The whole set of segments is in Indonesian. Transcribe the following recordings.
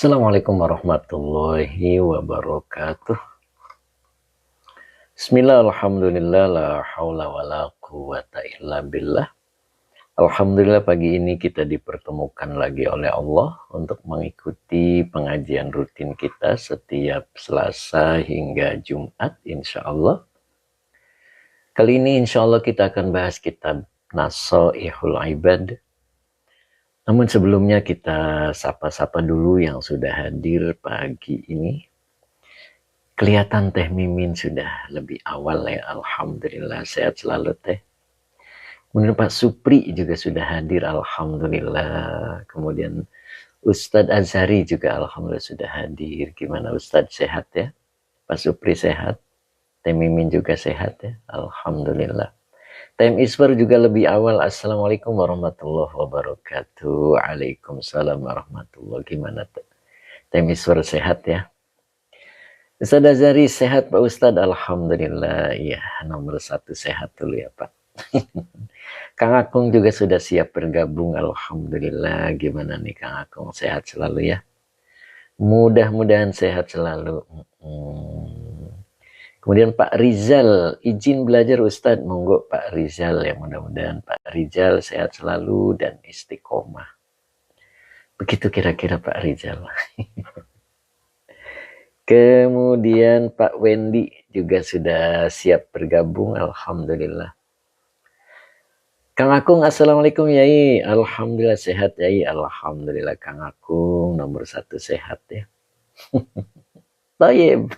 Assalamualaikum warahmatullahi wabarakatuh. Bismillah, alhamdulillah, la hawla wa la quwata illa billah. Alhamdulillah pagi ini kita dipertemukan lagi oleh Allah untuk mengikuti pengajian rutin kita setiap Selasa hingga Jumat insya Allah. Kali ini insya Allah kita akan bahas kitab Nasaihul Ibad. Namun sebelumnya kita sapa-sapa dulu yang sudah hadir pagi ini. Kelihatan Teh Mimin sudah lebih awal ya, alhamdulillah, sehat selalu Teh. Kemudian Pak Supri juga sudah hadir, alhamdulillah. Kemudian Ustadz Azhari juga alhamdulillah sudah hadir. Gimana Ustadz, sehat ya? Pak Supri sehat, Teh Mimin juga sehat ya, alhamdulillah. Time Isfar juga lebih awal. Assalamualaikum warahmatullahi wabarakatuh. Waalaikumsalam warahmatullahi. Gimana Teh? Time Isfar sehat ya? Ustadz Azhari sehat Pak Ustadz, alhamdulillah. Ya, nomor 1 sehat dulu ya Pak. Kang Akung juga sudah siap bergabung, alhamdulillah. Gimana nih Kang Akung, sehat selalu ya? Mudah-mudahan sehat selalu. Kemudian Pak Rizal, izin belajar Ustadz, monggo Pak Rizal ya, mudah-mudahan Pak Rizal sehat selalu dan istiqomah. Begitu kira-kira Pak Rizal. Kemudian Pak Wendy juga sudah siap bergabung, alhamdulillah. Kang Akung, assalamualaikum Yai. Alhamdulillah sehat Yai, alhamdulillah Kang Akung nomor 1 sehat ya. Tayyib.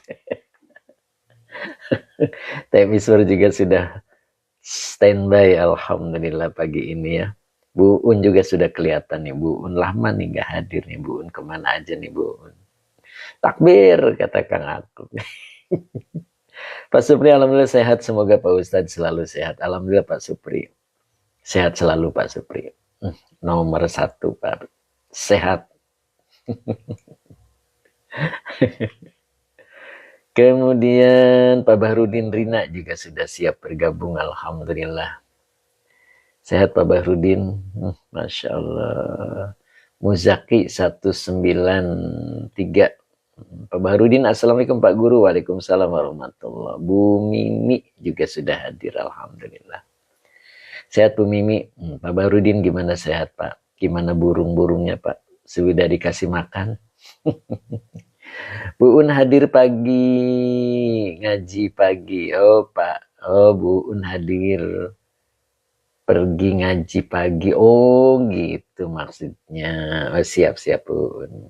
Teh Miswar juga sudah standby, alhamdulillah pagi ini ya. Bu Un juga sudah kelihatan nih, Bu Un lama nih gak hadir nih, Bu Un kemana aja nih Bu Un. Takbir kata Kang Akung. Pak Supri alhamdulillah sehat, semoga Pak Ustadz selalu sehat. Alhamdulillah Pak Supri sehat selalu Pak Supri. Nomor 1 Pak, sehat. Kemudian Pak Bahrudin Rina juga sudah siap bergabung, alhamdulillah. Sehat Pak Bahrudin, Masya Allah. Muzaki 193. Pak Bahrudin, assalamualaikum Pak Guru. Waalaikumsalam warahmatullahi. Bu Mimi juga sudah hadir, alhamdulillah. Sehat Bu Mimi. Pak Bahrudin gimana, sehat Pak? Gimana burung-burungnya Pak? Sudah dikasih makan? Bu Un hadir pagi, ngaji pagi. Oh Pak, oh Bu Un hadir pergi ngaji pagi. Oh gitu maksudnya. Oh, siap-siap Bu Un.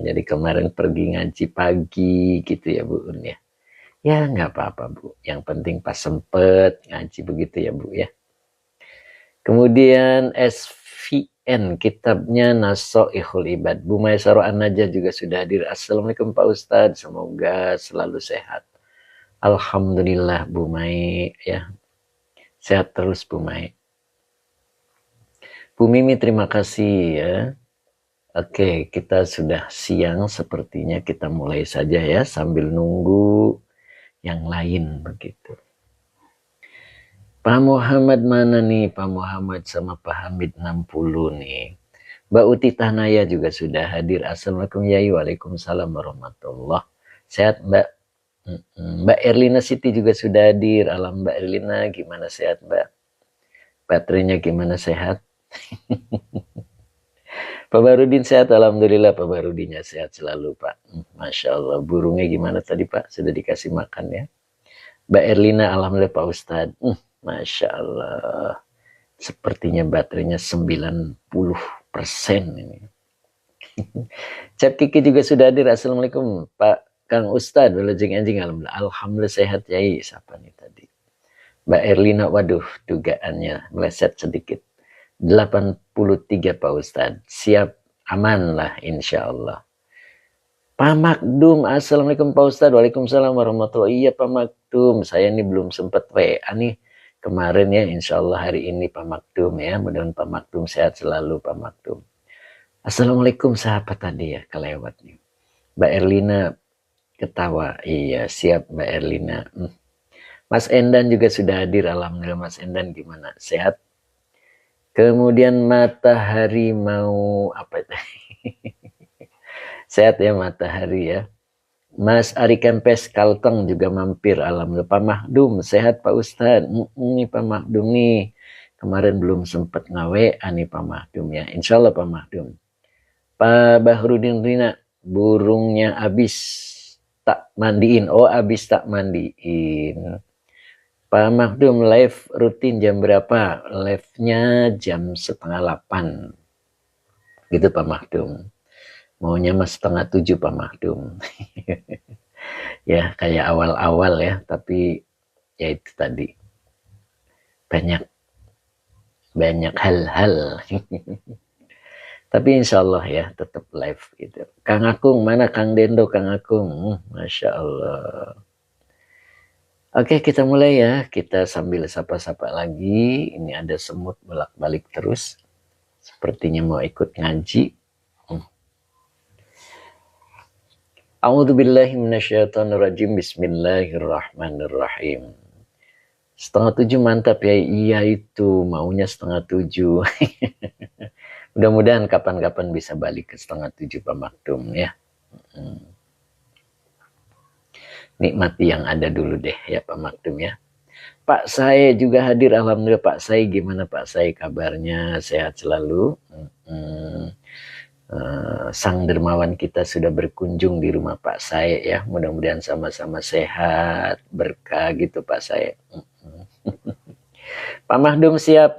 Jadi kemarin pergi ngaji pagi gitu ya Bu Un ya. Ya nggak apa-apa Bu. Yang penting pas sempet ngaji begitu ya Bu ya. Kemudian SVN, kitabnya Nasaihul Ibad. Bu Maisaro An-Najah juga sudah hadir. Assalamualaikum Pak Ustadz, semoga selalu sehat. Alhamdulillah Bu Mai ya. Sehat terus Bu Mai. Bu Mimi terima kasih ya. Oke, kita sudah siang, sepertinya kita mulai saja ya sambil nunggu yang lain begitu. Pak Muhammad mana nih? Pak Muhammad sama Pak Hamid 60 nih. Mbak Uti Tahnaya juga sudah hadir. Assalamualaikum Yai. Waalaikumsalam warahmatullahi. Sehat Mbak? Mbak Erlina Siti juga sudah hadir. Alam Mbak Erlina, gimana sehat Mbak? Baterainya gimana, sehat? Pak Barudin sehat, alhamdulillah. Pak Barudinnya sehat selalu Pak. Masya Allah. Burungnya gimana tadi Pak? Sudah dikasih makan ya? Mbak Erlina, alhamdulillah Pak Ustadz. Masya Allah. Sepertinya baterainya 90% ini. Cap Kiki juga sudah hadir. Assalamualaikum Pak Kang Ustadz. Alhamdulillah. Alhamdulillah sehat Yai. Siapa nih tadi? Mbak Erlina, waduh dugaannya meleset sedikit. 83 Pak Ustadz. Siap, aman lah insya Allah. Pak Makdum, assalamualaikum Pak Ustadz. Waalaikumsalam warahmatullahi. Iya Pak Makdum, saya ini belum sempat WA nih kemarin ya, insya Allah hari ini Pak Makdum ya. Mudah-mudahan Pak Makdum sehat selalu Pak Makdum. Assalamualaikum, sahabat tadi ya kelewat nih. Mbak Erlina ketawa. Iya siap Mbak Erlina. Mas Endan juga sudah hadir, alhamdulillah. Mas Endan gimana, sehat? Kemudian matahari mau apa itu? Sehat ya Matahari ya. Mas Ari Kempes Kalteng juga mampir. Alhamdulillah. Pak Mahdum sehat Pak Ustadz. Nih Pak Mahdum nih. Kemarin belum sempat ngawe nih Pak Mahdum ya. Insya Allah Pak Mahdum. Pak Bahrudin Rina, burungnya habis tak mandiin. Oh, habis tak mandiin. Pak Mahdum live rutin jam berapa? Live-nya jam 7:30. Gitu Pak Mahdum. Maunya mas 6:30 Pak Mahdum. Ya kayak awal-awal ya, tapi ya itu tadi banyak hal-hal. Tapi insya Allah ya tetap live gitu. Kang Akung mana Kang Dendo Kang Akung, Masya Allah. Oke kita mulai ya, kita sambil sapa-sapa lagi. Ini ada semut bolak-balik terus, sepertinya mau ikut ngaji. A'udzubillahi minasyaitonirrajim. Bismillahirrahmanirrahim. 6:30 mantap ya. Iya itu maunya 6:30. Mudah-mudahan kapan-kapan bisa balik ke 6:30 Pak Maktum ya. Nikmati yang ada dulu deh ya Pak Maktum ya. Pak saya juga hadir. Alhamdulillah Pak saya, gimana Pak saya kabarnya? Sehat selalu. Sang dermawan kita sudah berkunjung di rumah Pak saya ya. Mudah-mudahan sama-sama sehat, berkah gitu Pak saya. Pak Mahdum siap.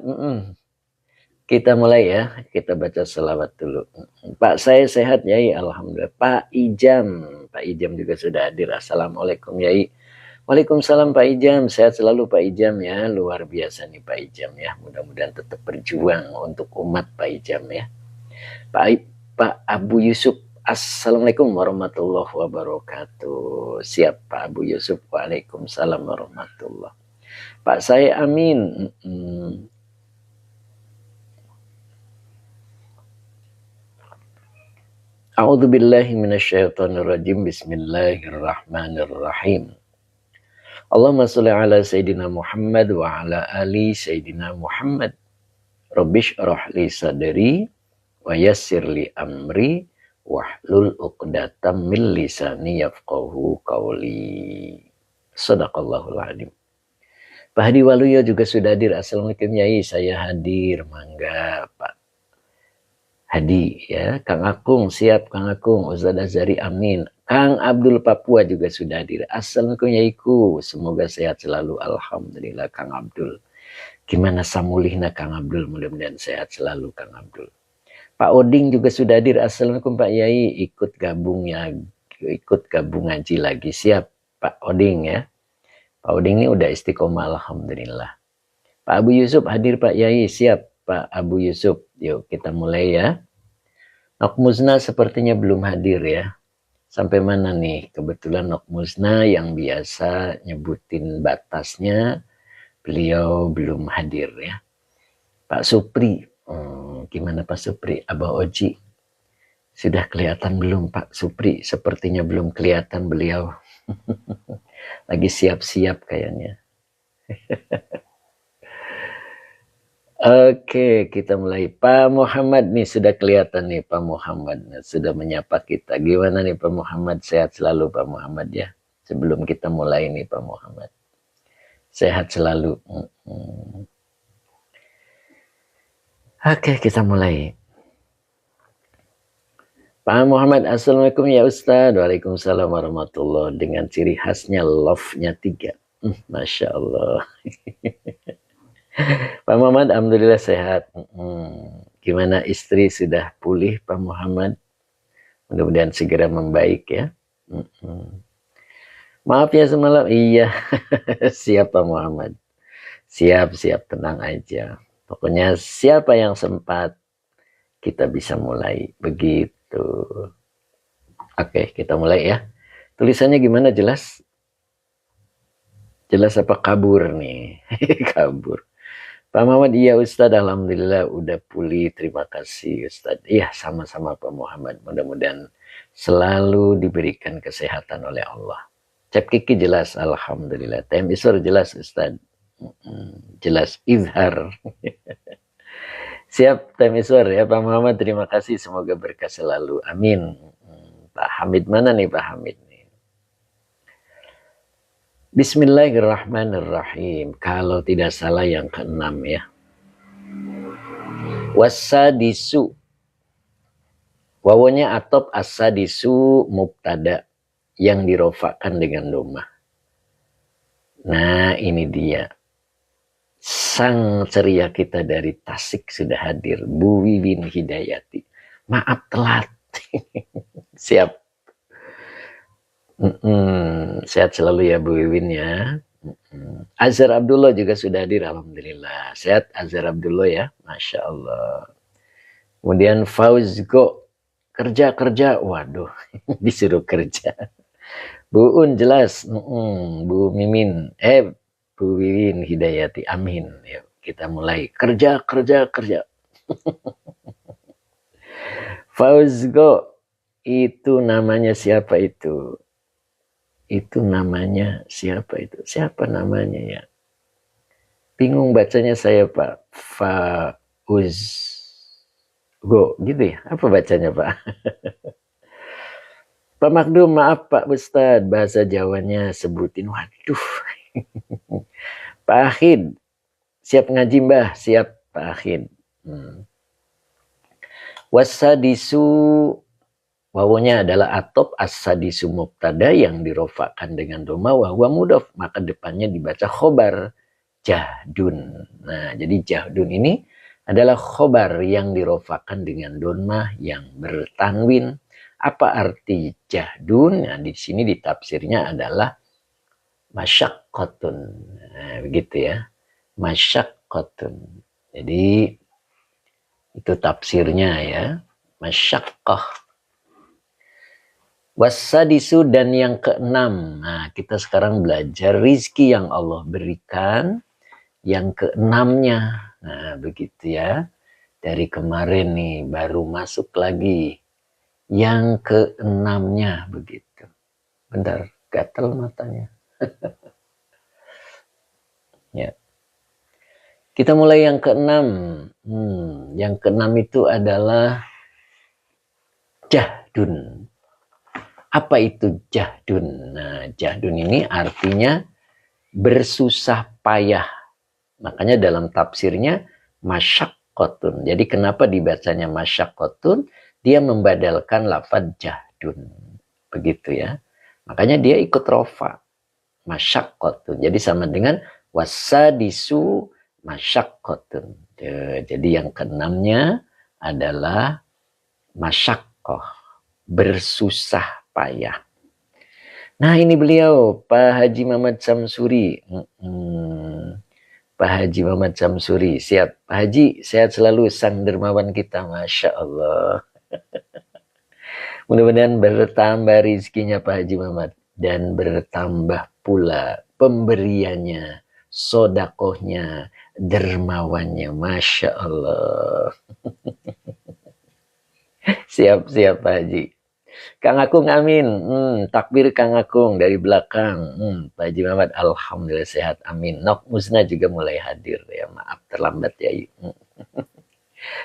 Kita mulai ya, kita baca selawat dulu. Pak saya sehat Yai, alhamdulillah. Pak Ijam juga sudah hadir. Assalamualaikum Yai. Waalaikumsalam Pak Ijam, sehat selalu Pak Ijam ya. Luar biasa nih Pak Ijam ya. Mudah-mudahan tetap berjuang untuk umat Pak Ijam ya. Pak Abu Yusuf, assalamualaikum warahmatullahi wabarakatuh. Siap Pak Abu Yusuf, waalaikumsalam warahmatullahi. Pak saya amin. A'udzubillahi minasyaitonirrajim. Bismillahirrahmanirrahim. Allahumma sholli ala Sayyidina Muhammad wa ala ali Sayyidina Muhammad. Rabbish rahli sadri wa yassir li amri wahlul 'uqdatam min lisani yafqahu qawli. Shadaqallahul adzim. Pak Hadi Waluyo juga sudah hadir. Assalamualaikum Yai, saya hadir. Mangga Pak Hadi ya. Kang Akung siap Kang Akung. Ustaz Azhari amin. Kang Abdul Papua juga sudah hadir. Assalamualaikum Yaiku, semoga sehat selalu. Alhamdulillah Kang Abdul. Gimana samulihna Kang Abdul, mudah-mudahan sehat selalu Kang Abdul. Pak Oding juga sudah hadir. Assalamualaikum Pak Yai, ikut gabung ngaji lagi. Siap Pak Oding ya. Pak Oding ini udah istiqomah alhamdulillah. Pak Abu Yusuf hadir Pak Yai, siap Pak Abu Yusuf. Yuk kita mulai ya. Nok Musna sepertinya belum hadir ya. Sampai mana nih? Kebetulan Nok Musna yang biasa nyebutin batasnya, beliau belum hadir ya. Pak Supri, gimana Pak Supri? Abah Oji, sudah kelihatan belum Pak Supri? Sepertinya belum kelihatan beliau. Lagi siap-siap kayaknya. Oke, kita mulai. Pak Muhammad nih sudah kelihatan nih Pak Muhammad. Sudah menyapa kita. Gimana nih Pak Muhammad? Sehat selalu Pak Muhammad ya. Sebelum kita mulai nih Pak Muhammad. Sehat selalu. Oke, kita mulai. Pak Muhammad, assalamualaikum ya Ustaz. Waalaikumsalam warahmatullahi. Dengan ciri khasnya love-nya 3. Masya Allah. Pak Muhammad, alhamdulillah sehat. Gimana istri sudah pulih Pak Muhammad? Mudah-mudahan segera membaik ya. Maaf ya semalam. Iya, siap Pak Muhammad. Siap, tenang aja. Pokoknya siapa yang sempat, kita bisa mulai. Begitu. Oke, kita mulai ya. Tulisannya gimana, jelas? Jelas apa kabur nih? Kabur. Pak Muhammad, iya Ustadz, alhamdulillah udah pulih, terima kasih Ustadz. Iya, sama-sama Pak Muhammad, mudah-mudahan selalu diberikan kesehatan oleh Allah. Cap Kiki jelas, alhamdulillah. Tem Isur jelas Ustadz. Jelas, izhar. Siap Tem Isur ya Pak Muhammad, terima kasih, semoga berkah selalu, amin. Pak Hamid mana nih Pak Hamid nih? Bismillahirrahmanirrahim. Kalau tidak salah yang keenam ya. Wasadisu. Wawanya atop asadisu mubtada yang dirofakkan dengan doma. Nah ini dia. Sang ceria kita dari Tasik sudah hadir. Bu Wiwin Hidayati. Maaf telat. Siap. Sehat selalu ya Bu Wiwin ya. Azhar Abdullah juga sudah hadir. Alhamdulillah. Sehat Azhar Abdullah ya. Masya Allah. Kemudian Fauzgo. Kerja. Waduh. Disuruh kerja. Bu Un jelas. Bu Mimin. Bu Wiwin Hidayati. Amin. Yuk kita mulai. Kerja. Fauzgo. Itu namanya siapa itu? Itu namanya siapa itu? Siapa namanya ya? Bingung bacanya saya Pak. Fauzgo gitu ya? Apa bacanya Pak? Pak Makdum maaf Pak Ustadz. Bahasa Jawanya sebutin. Waduh. Pak Ahid. Siap ngaji Mbah? Siap Pak Ahid. Wasadisu. Wawunya adalah atop as-sadisu mubtada yang dirofakkan dengan doma wahwa mudhof. Maka depannya dibaca khobar jahdun. Nah jadi jahdun ini adalah khobar yang dirofakkan dengan doma yang bertanwin. Apa arti jahdun? Nah di sini ditafsirnya adalah masyaqqatun. Nah begitu ya. Masyaqqatun. Jadi itu tafsirnya ya. Masyaqqah. Wasadisu dan yang keenam. Nah kita sekarang belajar rizki yang Allah berikan. Yang keenamnya. Nah begitu ya. Dari kemarin nih baru masuk lagi. Yang keenamnya begitu. Bentar gatel matanya. Ya. Kita mulai yang keenam. Yang keenam itu adalah jahdun. Apa itu jahdun? Nah, jahdun ini artinya bersusah payah. Makanya dalam tafsirnya masyaqqatun. Jadi kenapa dibacanya masyaqqatun? Dia membadalkan lafaz jahdun. Begitu ya. Makanya dia ikut rofa. Masyaqqatun. Jadi sama dengan wasadisu masyaqqatun. Jadi yang keenamnya adalah masyaqqah. Bersusah payah. Nah ini beliau Pak Haji Muhammad Samsuri. Pak Haji Muhammad Samsuri. Siap Pak Haji, sehat selalu sang dermawan kita. Masya Allah. Mudah-mudahan bertambah rizkinya Pak Haji Muhammad. Dan bertambah pula pemberiannya, sodakohnya, dermawannya. Masya Allah. Siap Pak Haji. Kang Akung amin. Takbir Kang Akung dari belakang. Pak Haji Muhammad alhamdulillah sehat amin. Nok Musna juga mulai hadir ya. Maaf terlambat ya.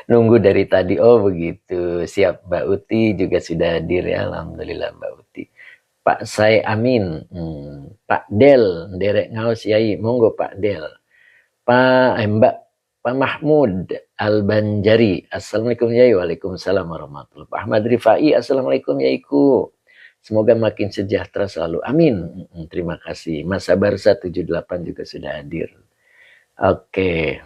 Nunggu dari tadi. Oh begitu. Siap Mbak Uti juga sudah hadir ya. Alhamdulillah Mbak Uti. Pak Sai amin. Pak Del derek ngaos yai. Monggo Pak Del. Pak Mahmud Al-Banjari. Assalamualaikum yai. Waalaikumsalam warahmatullahi wabarakatuh. Pak Ahmad Rifai. Assalamualaikum yaiku. Semoga makin sejahtera selalu. Amin. Terima kasih. Mas Sabarsa 78 juga sudah hadir. Oke.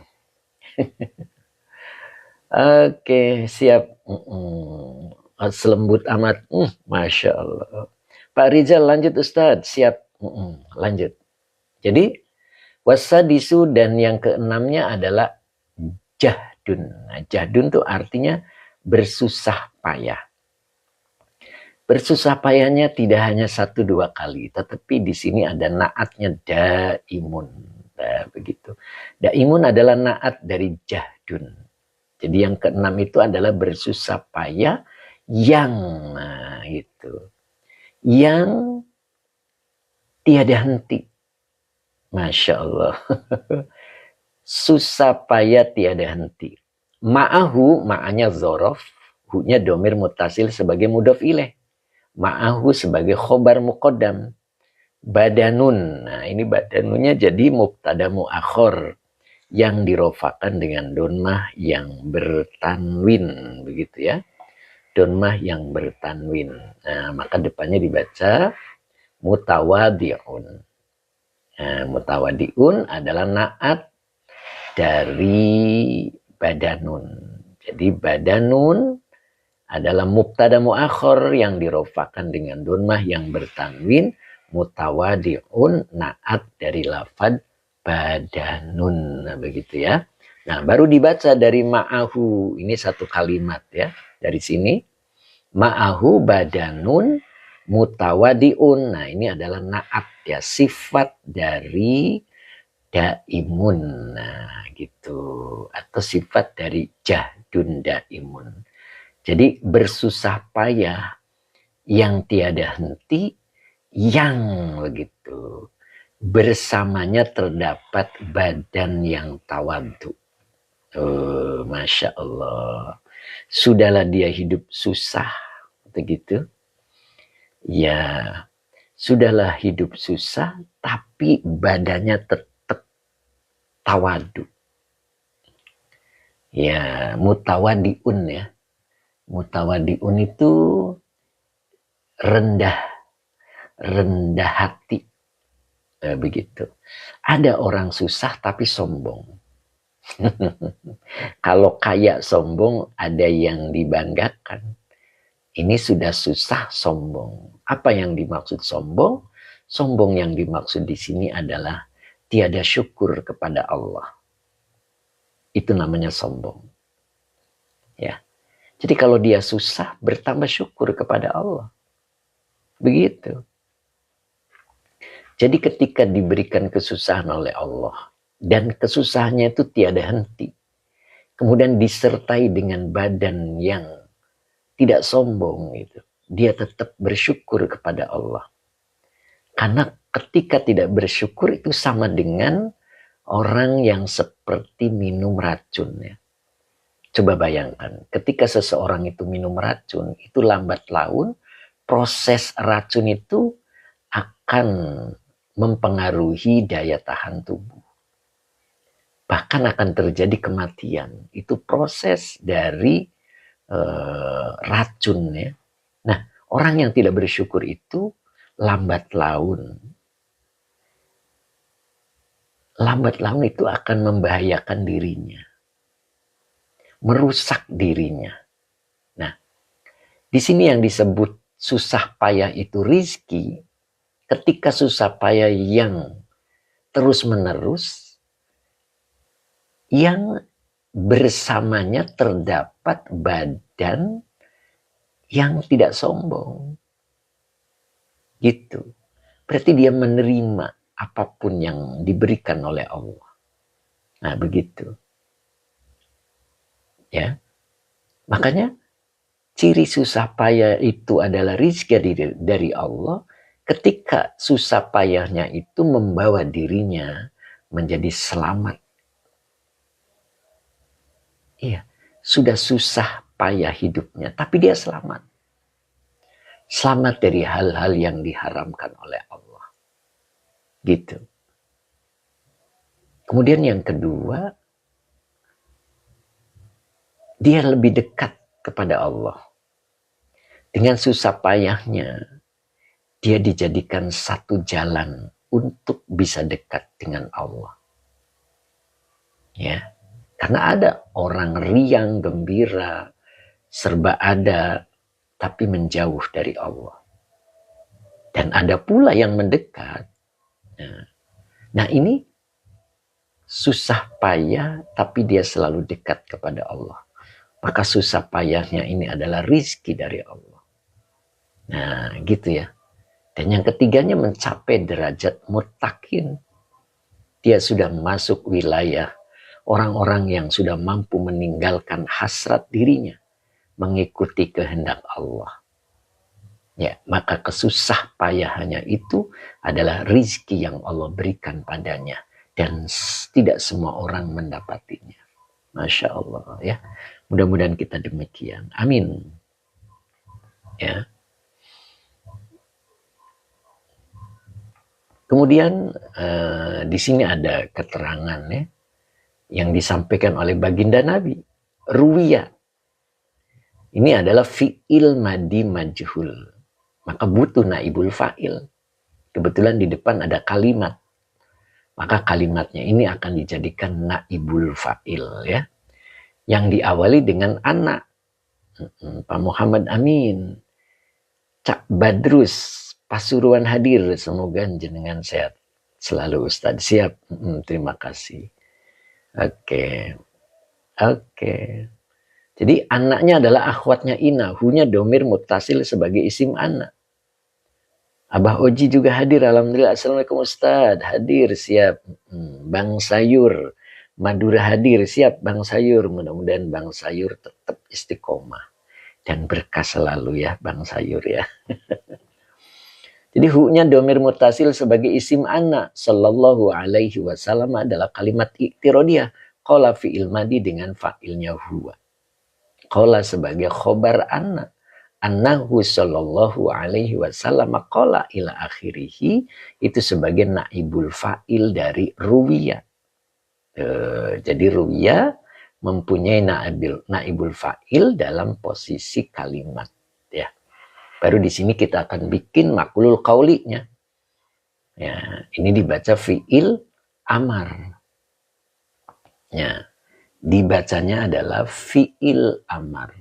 Oke, siap. Selembut amat. Masya Allah. Pak Rizal lanjut Ustadz. Siap. Lanjut. Jadi wasadisu dan yang keenamnya adalah jahdun. Nah, jahdun itu artinya bersusah payah. Bersusah payahnya tidak hanya 1-2 kali, tetapi di sini ada naatnya daimun. Nah, begitu. Daimun adalah naat dari jahdun. Jadi yang keenam itu adalah bersusah payah yang yang tiada henti. Masya Allah. Susah payah tiada henti. Ma'ahu, ma'anya zorof, hu-nya domir mutasil sebagai mudhof ilaih. Ma'ahu sebagai khobar muqaddam. Badanun. Nah, ini badanunnya jadi mubtada muakhor yang dirofakan dengan donmah yang bertanwin, begitu ya. Donmah yang bertanwin. Nah, maka depannya dibaca mutawadi'un. Nah, mutawadi'un adalah naat dari badanun. Jadi badanun adalah mubtada muakhir yang dirofakan dengan donmah yang bertanwin, mutawadi'un naat dari lafad badanun. Nah, begitu ya. Nah, baru dibaca dari ma'ahu. Ini satu kalimat ya. Dari sini ma'ahu badanun mutawadi'un. Nah, ini adalah naat ya, sifat dari daimun. Nah, gitu. Atau sifat dari jahdun daimun. Jadi bersusah payah yang tiada henti, yang begitu. Bersamanya terdapat badan yang tawadu. Oh, Masya Allah. Sudahlah dia hidup susah. Begitu. Ya, sudahlah hidup susah, tapi badannya tetap tawadu. Ya, mutawadiun ya. Mutawadiun itu rendah hati. Begitu. Ada orang susah tapi sombong. Kalau kaya sombong, ada yang dibanggakan. Ini sudah susah sombong. Apa yang dimaksud sombong? Sombong yang dimaksud di sini adalah tiada syukur kepada Allah. Itu namanya sombong. Ya. Jadi kalau dia susah, bertambah syukur kepada Allah. Begitu. Jadi ketika diberikan kesusahan oleh Allah, dan kesusahannya itu tiada henti, kemudian disertai dengan badan yang tidak sombong, gitu, dia tetap bersyukur kepada Allah. Karena ketika tidak bersyukur itu sama dengan orang yang seperti minum racun ya. Coba bayangkan, ketika seseorang itu minum racun, itu lambat laun proses racun itu akan mempengaruhi daya tahan tubuh. Bahkan akan terjadi kematian. Itu proses dari racun ya. Nah, orang yang tidak bersyukur itu lambat laun itu akan membahayakan dirinya. Merusak dirinya. Nah, di sini yang disebut susah payah itu rizki. Ketika susah payah yang terus-menerus, yang bersamanya terdapat badan yang tidak sombong. Gitu. Berarti dia menerima apapun yang diberikan oleh Allah. Nah, begitu. Ya. Makanya ciri susah payah itu adalah rizki dari Allah ketika susah payahnya itu membawa dirinya menjadi selamat. Iya, sudah susah payah hidupnya, tapi dia selamat. Selamat dari hal-hal yang diharamkan oleh Allah. Gitu. Kemudian yang kedua, dia lebih dekat kepada Allah. Dengan susah payahnya, dia dijadikan satu jalan untuk bisa dekat dengan Allah. Ya, karena ada orang riang, gembira, serba ada, tapi menjauh dari Allah. Dan ada pula yang mendekat. Nah, ini susah payah, tapi dia selalu dekat kepada Allah. Maka susah payahnya ini adalah rizki dari Allah. Nah, gitu ya. Dan yang ketiganya mencapai derajat muttaqin. Dia sudah masuk wilayah orang-orang yang sudah mampu meninggalkan hasrat dirinya, mengikuti kehendak Allah. Ya, maka kesusah payahannya itu adalah rizki yang Allah berikan padanya. Dan tidak semua orang mendapatinya. Masya Allah ya. Mudah-mudahan kita demikian. Amin. Ya. Kemudian di sini ada keterangan ya, yang disampaikan oleh baginda Nabi. Ruwiya. Ini adalah fi'il madi majhul. Maka butuh naibul fa'il. Kebetulan di depan ada kalimat. Maka kalimatnya ini akan dijadikan naibul fa'il ya. Yang diawali dengan anak. Pak Muhammad Amin. Cak Badrus. Pasuruan hadir. Semoga jenengan sehat selalu Ustadz. Siap. Terima kasih. Oke. Jadi anaknya adalah akhwatnya Ina. Hunya domir muttasil sebagai isim anak. Abah Oji juga hadir. Alhamdulillah. Assalamualaikum Ustaz. Hadir. Siap. Bang Sayur. Madura hadir. Siap Bang Sayur. Mudah-mudahan Bang Sayur tetap istiqomah. Dan berkah selalu ya Bang Sayur ya. Jadi hu'nya domir mutasil sebagai isim anak. Sallallahu alaihi wasallam adalah kalimat iktirodiyah. Qala fi'il madi dengan fa'ilnya huwa. Qala sebagai khobar anak. Annahu sallallahu alaihi wasallam qala ila akhirihi. Itu sebagai naibul fa'il dari ruwiyah. Jadi ruwiyah mempunyai naibul fa'il dalam posisi kalimat ya. Baru di sini kita akan bikin maklul qaulinya. Ya, ini dibaca fi'il amar. Ya, dibacanya adalah fi'il amar.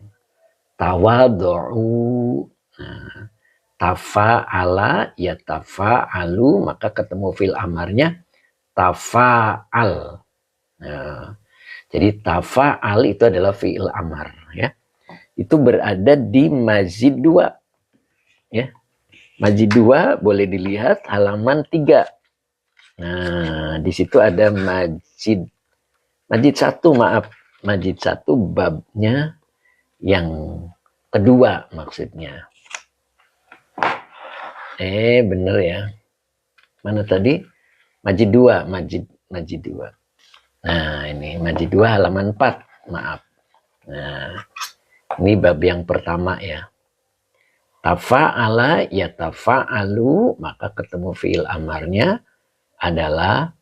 Tawadu'u. Nah, tafa'ala ya tafa'alu, maka ketemu fi'il amarnya tafa'al. Nah, jadi tafa'al itu adalah fi'il amar ya. Itu berada di Majid 2 ya. Majid 2 boleh dilihat halaman 3. Nah, di situ ada Majid 1 maaf. Majid 1 babnya yang kedua maksudnya. Bener ya. Mana tadi? Majid 2, Majid 2. Nah, ini Majid 2 halaman 4, maaf. Nah, ini bab yang pertama ya. Tafa'ala ya tafa'alu, maka ketemu fi'il amarnya adalah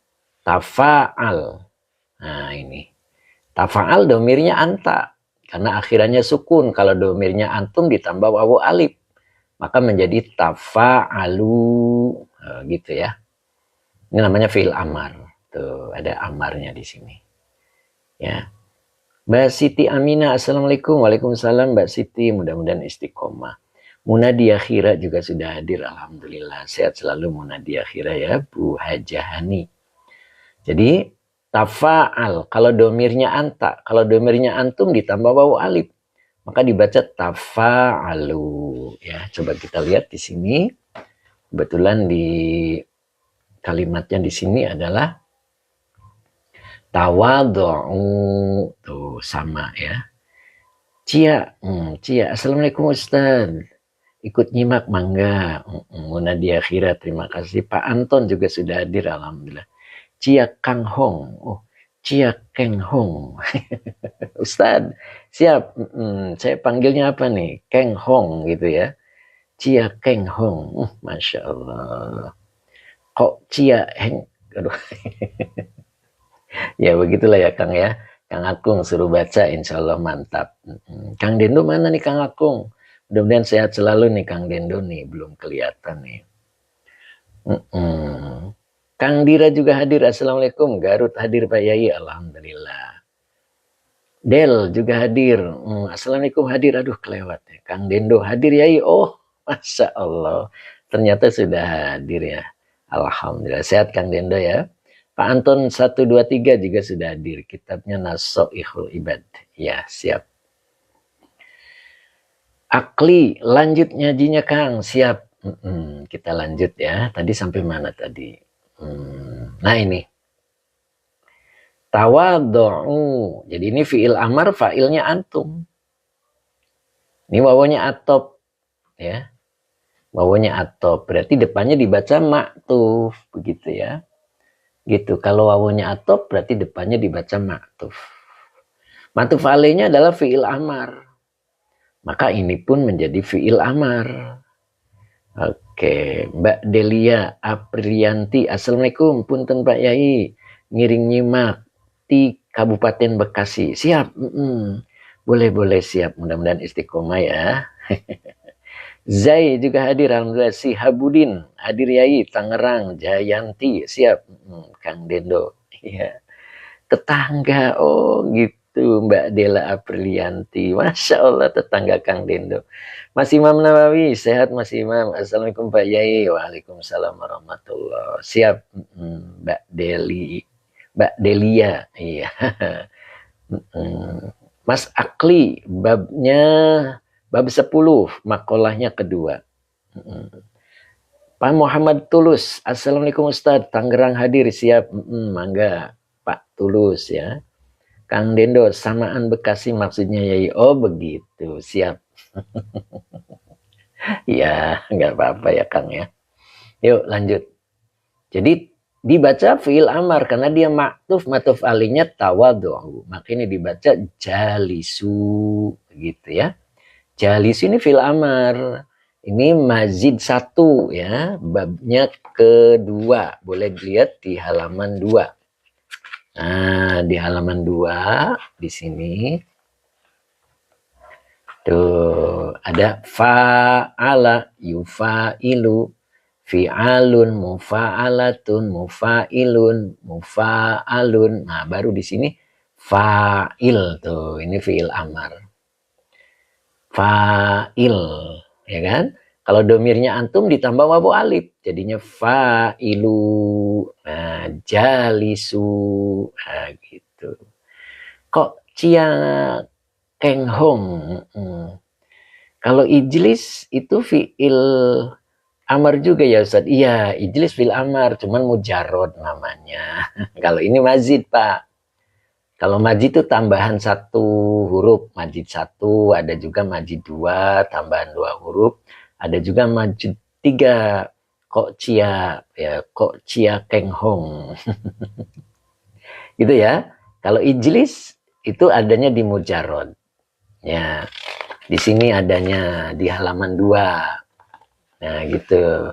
tafa'al. Nah, ini. Tafa'al domirnya anta, karena akhirannya sukun. Kalau domirnya antum ditambah wawu alif, maka menjadi tafa'alu. Gitu ya. Ini namanya fi'il amar. Tuh, ada amarnya di sini. Ya. Mbak Siti Amina, Assalamualaikum. Waalaikumsalam Mbak Siti, mudah-mudahan istiqomah. Munadia Khira juga sudah hadir, alhamdulillah. Sehat selalu Munadia Khira ya, Bu Hajahani. Jadi tafa'al, kalau domirnya anta, kalau domirnya antum ditambah wawu alif, maka dibaca tafa'alu. Ya, coba kita lihat di sini. Kebetulan di kalimatnya di sini adalah tawadu'u, tuh sama ya. Cia, Assalamualaikum Ustaz. Ikut nyimak mangga. Munadia Khira, terima kasih. Pak Anton juga sudah hadir, alhamdulillah. Cia Kang Hong, Cia Keng Hong. Ustaz, siap. Saya panggilnya apa nih? Keng Hong gitu ya. Cia Keng Hong, masya Allah. Kok Cia Heng, aduh. Ya begitulah ya Kang ya. Kang Akung suruh baca, insya Allah mantap. Kang Dendo mana nih Kang Akung? Mudah-mudahan sehat selalu nih Kang Dendo nih, belum kelihatan nih. Kang Dira juga hadir, Assalamualaikum. Garut hadir Pak Yai, alhamdulillah. Del juga hadir, Assalamualaikum hadir, aduh kelewat ya. Kang Dendo hadir Yai, oh masya Allah. Ternyata sudah hadir ya, alhamdulillah. Sehat Kang Dendo ya. Pak Anton 123 juga sudah hadir. Kitabnya Nasoihul Ibad. Ya, siap. Akli, lanjut nyajinya Kang. Siap. Kita lanjut ya. Tadi sampai mana tadi? Nah ini. Tawadu'u. Jadi ini fi'il amar, fa'ilnya antum. Ini wawanya atop. Ya. Wawanya atop. Berarti depannya dibaca maktuf. Begitu ya. Gitu. Kalau wawunya atop berarti depannya dibaca maktuf. Maktuf alainya adalah fi'il amar. Maka ini pun menjadi fi'il amar. Oke, Mbak Delia Aprianti. Assalamualaikum, punten Pak Yai. Ngiring nyimak di Kabupaten Bekasi. Siap. Boleh siap. Mudah-mudahan istiqomah ya. Zai juga hadir. Alhamdulillah. Si Habudin hadir Yai. Tangerang. Jayanti. Siap. Kang Dendo. Iya. Tetangga. Oh gitu. Mbak Dela Aprilianti. Masya Allah tetangga Kang Dendo. Mas Imam Nawawi, sehat Mas Imam. Assalamualaikum Pak Yai. Waalaikumsalam warahmatullah. Siap, Mbak Deli, Mbak Delia. Iya. Mas Akli, bab 10, makolahnya kedua. Pak Muhammad Tulus, Assalamualaikum Ustadz. Tangerang hadir, siap. Mangga, Pak Tulus ya. Kang Dendo, samaan Bekasi maksudnya Yai. Oh begitu, siap. Ya, nggak apa-apa ya Kang ya. Yuk lanjut. Jadi dibaca fi'il amar karena dia matuf alinya tawadhu. Makanya dibaca jalisu gitu ya. Jalisu ini fi'il amar. Ini mazid 1 ya, babnya kedua. Boleh dilihat di halaman 2. Nah, di halaman 2 di sini tuh ada fa'ala yufa'ilu, fi'alun, mufa'alatun, mufa'ilun, mufa'alun. Nah, baru di sini fa'il tuh, ini fi'il amar. Fa'il, ya kan? Kalau domirnya antum ditambah wawu alif, jadinya fa'ilu. Nah, jalisu. Nah, gitu. Kok cia Keng Hong. Kalau ijlis itu fi'il amar juga ya Ustaz. Iya, ijlis fi'il amar, cuman mujarrod namanya. Kalau ini mazid, Pak. Kalau majid itu tambahan 1 huruf, majid 1, ada juga majid 2, tambahan 2 huruf, ada juga majid 3. Kok cia ya, kok cia Keng Hong. Gitu ya. Kalau ijlis itu adanya di mujarrod. Ya, di sini adanya di halaman 2. Nah, gitu.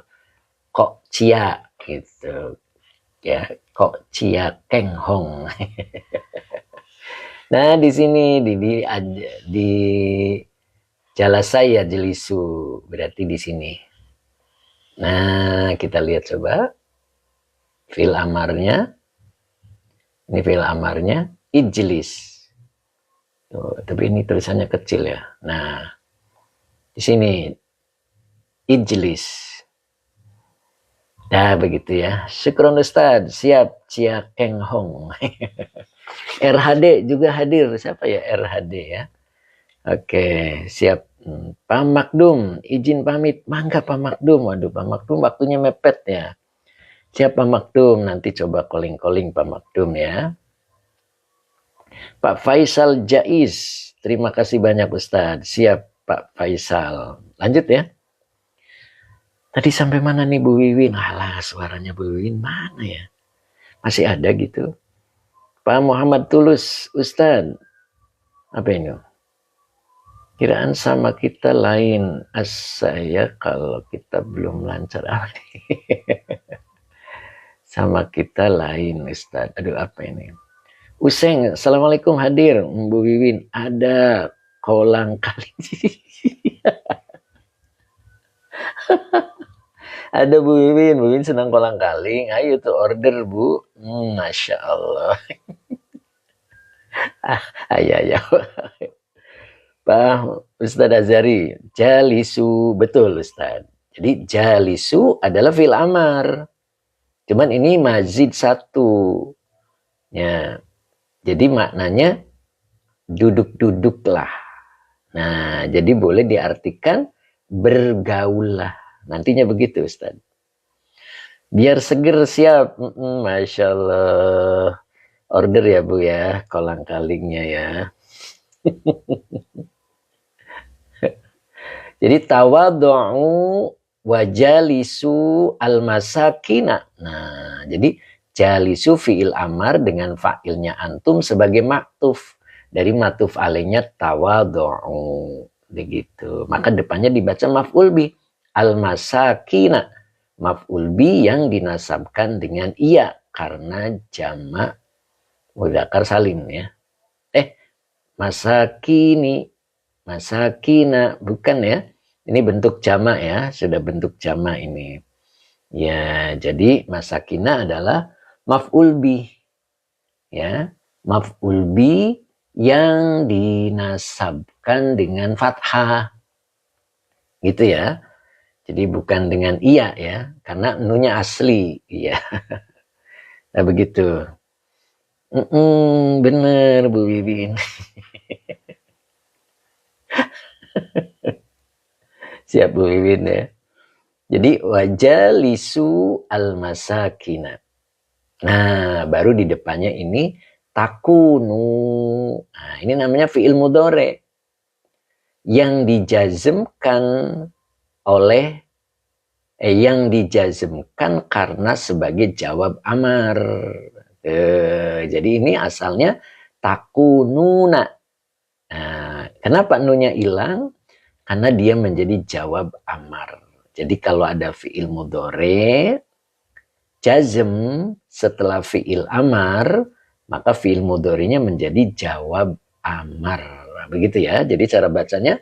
Kok cia gitu. Ya, kok cia Keng Hong. Nah, di sini di jalasaya jelisu berarti di sini. Nah, kita lihat coba fi'il amarnya. Ini fi'il amarnya ijlis. Tuh, tapi ini tulisannya kecil ya. Nah, di sini ijlis. Nah, begitu ya. Syukron Ustaz. Siap, Cia Keng Hong. RHD juga hadir. Siapa ya RHD ya? Oke, siap. Pak Makdum, izin pamit. Mangga Pak Makdum. Waduh, Pak Makdum waktunya mepet ya. Siap Pak Makdum. Nanti coba calling-calling Pak Makdum ya. Pak Faisal Jaiz, terima kasih banyak Ustadz. Siap Pak Faisal. Lanjut ya. Tadi sampai mana nih Bu Wiwin? Alah, suaranya Bu Wiwin mana ya? Masih ada gitu. Pak Muhammad Tulus, Ustadz. Apa ini? Kiraan sama kita lain. Saya kalau kita belum lancar. Sama kita lain Ustadz. Aduh, apa ini? Useng, Assalamualaikum hadir. Bu Wiwin, ada kolang kaling. Ada Bu Wiwin senang kolang kaling. Ayo tuh order Bu. Masya Allah. Ayo. Pak Ustadz Azhari, jalisu. Betul Ustadz. Jadi jalisu adalah fi'il amar. Cuman ini mazid 1. Ya. Jadi maknanya duduk-duduklah. Nah, jadi boleh diartikan bergaullah. Nantinya begitu Ustaz. Biar seger siap. Masya Allah. Order ya Bu ya, kolang kalingnya ya. Jadi tawadhu'u wajalisu al-masakina. Nah, jadi jalisu fi'il amar dengan fa'ilnya antum sebagai maktuf. Dari matuf alainya tawadhu'u. Begitu. Maka depannya dibaca maf'ul bih. Al-masakina, maf'ul bi yang dinasabkan dengan iya karena jamak mudzakkar salim ya. Masakini, masakina, bukan ya. Ini bentuk jamak ya, sudah bentuk jamak ini. Ya, jadi masakina adalah maf'ul bi. Ya, maf'ul bi yang dinasabkan dengan fathah. Gitu ya. Jadi bukan dengan iya ya, karena nunya asli. Iya. Nah, begitu. Bener Bu Wibin. Siap Bu Wibin ya. Jadi wajalisu al-masakina. Nah, baru di depannya ini takunu. Nah, ini namanya fi'il mudhari yang dijazmkan oleh yang dijazmkan karena sebagai jawab amar. Jadi ini asalnya takununa. Nah, kenapa nunya hilang? Karena dia menjadi jawab amar. Jadi kalau ada fi'il mudhari jazm setelah fi'il amar, maka fi'il mudhari'nya menjadi jawab amar. Nah, begitu ya. Jadi cara bacanya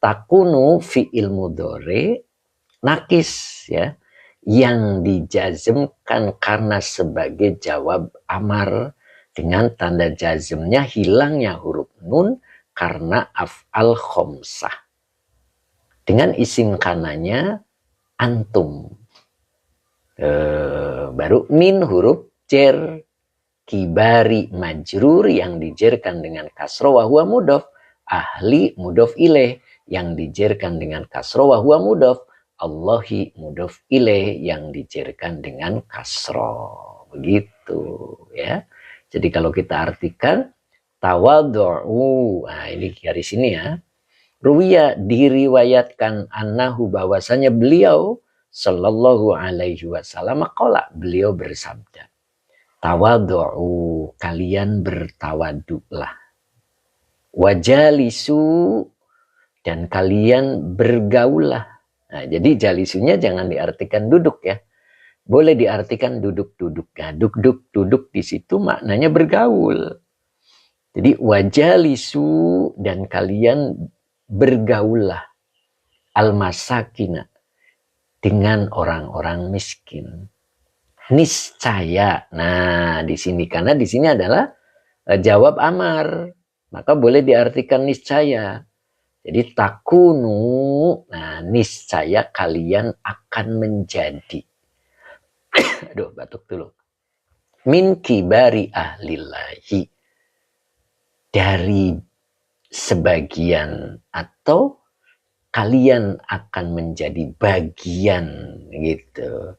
takunu fi'il mudhari nakis ya, yang dijazmkan karena sebagai jawab amar dengan tanda jazmnya hilangnya huruf nun karena af'al khomsah. Dengan isim kananya antum. Baru min huruf jar, kibari majrur yang dijerkan dengan kasroh wa huwa mudhof, ahli mudhof ilaih yang dijerkan dengan kasroh wa huwa mudhof, Allahi mudhof ilaih yang dijerkan dengan kasroh. Begitu ya. Jadi kalau kita artikan tawadhu'u, nah ini garis ini ya. Ruwiya diriwayatkan annahu bahwasanya beliau sallallahu alaihi wasallam qala, beliau bersabda, tawadhu'u, kalian bertawaduklah, wajalisu, dan kalian bergaullah. Nah, jadi jalisunya jangan diartikan duduk ya. Boleh diartikan duduk-duduk. Nah, duduk di situ maknanya bergaul. Jadi wajalisu, dan kalian bergaullah al-masakina, dengan orang-orang miskin. Niscaya. Nah, di sini karena di sini adalah jawab amar, maka boleh diartikan niscaya. Jadi takunu, nah niscaya kalian akan menjadi. Aduh, batuk dulu. Min kibari ahlillahi, dari sebagian atau kalian akan menjadi bagian gitu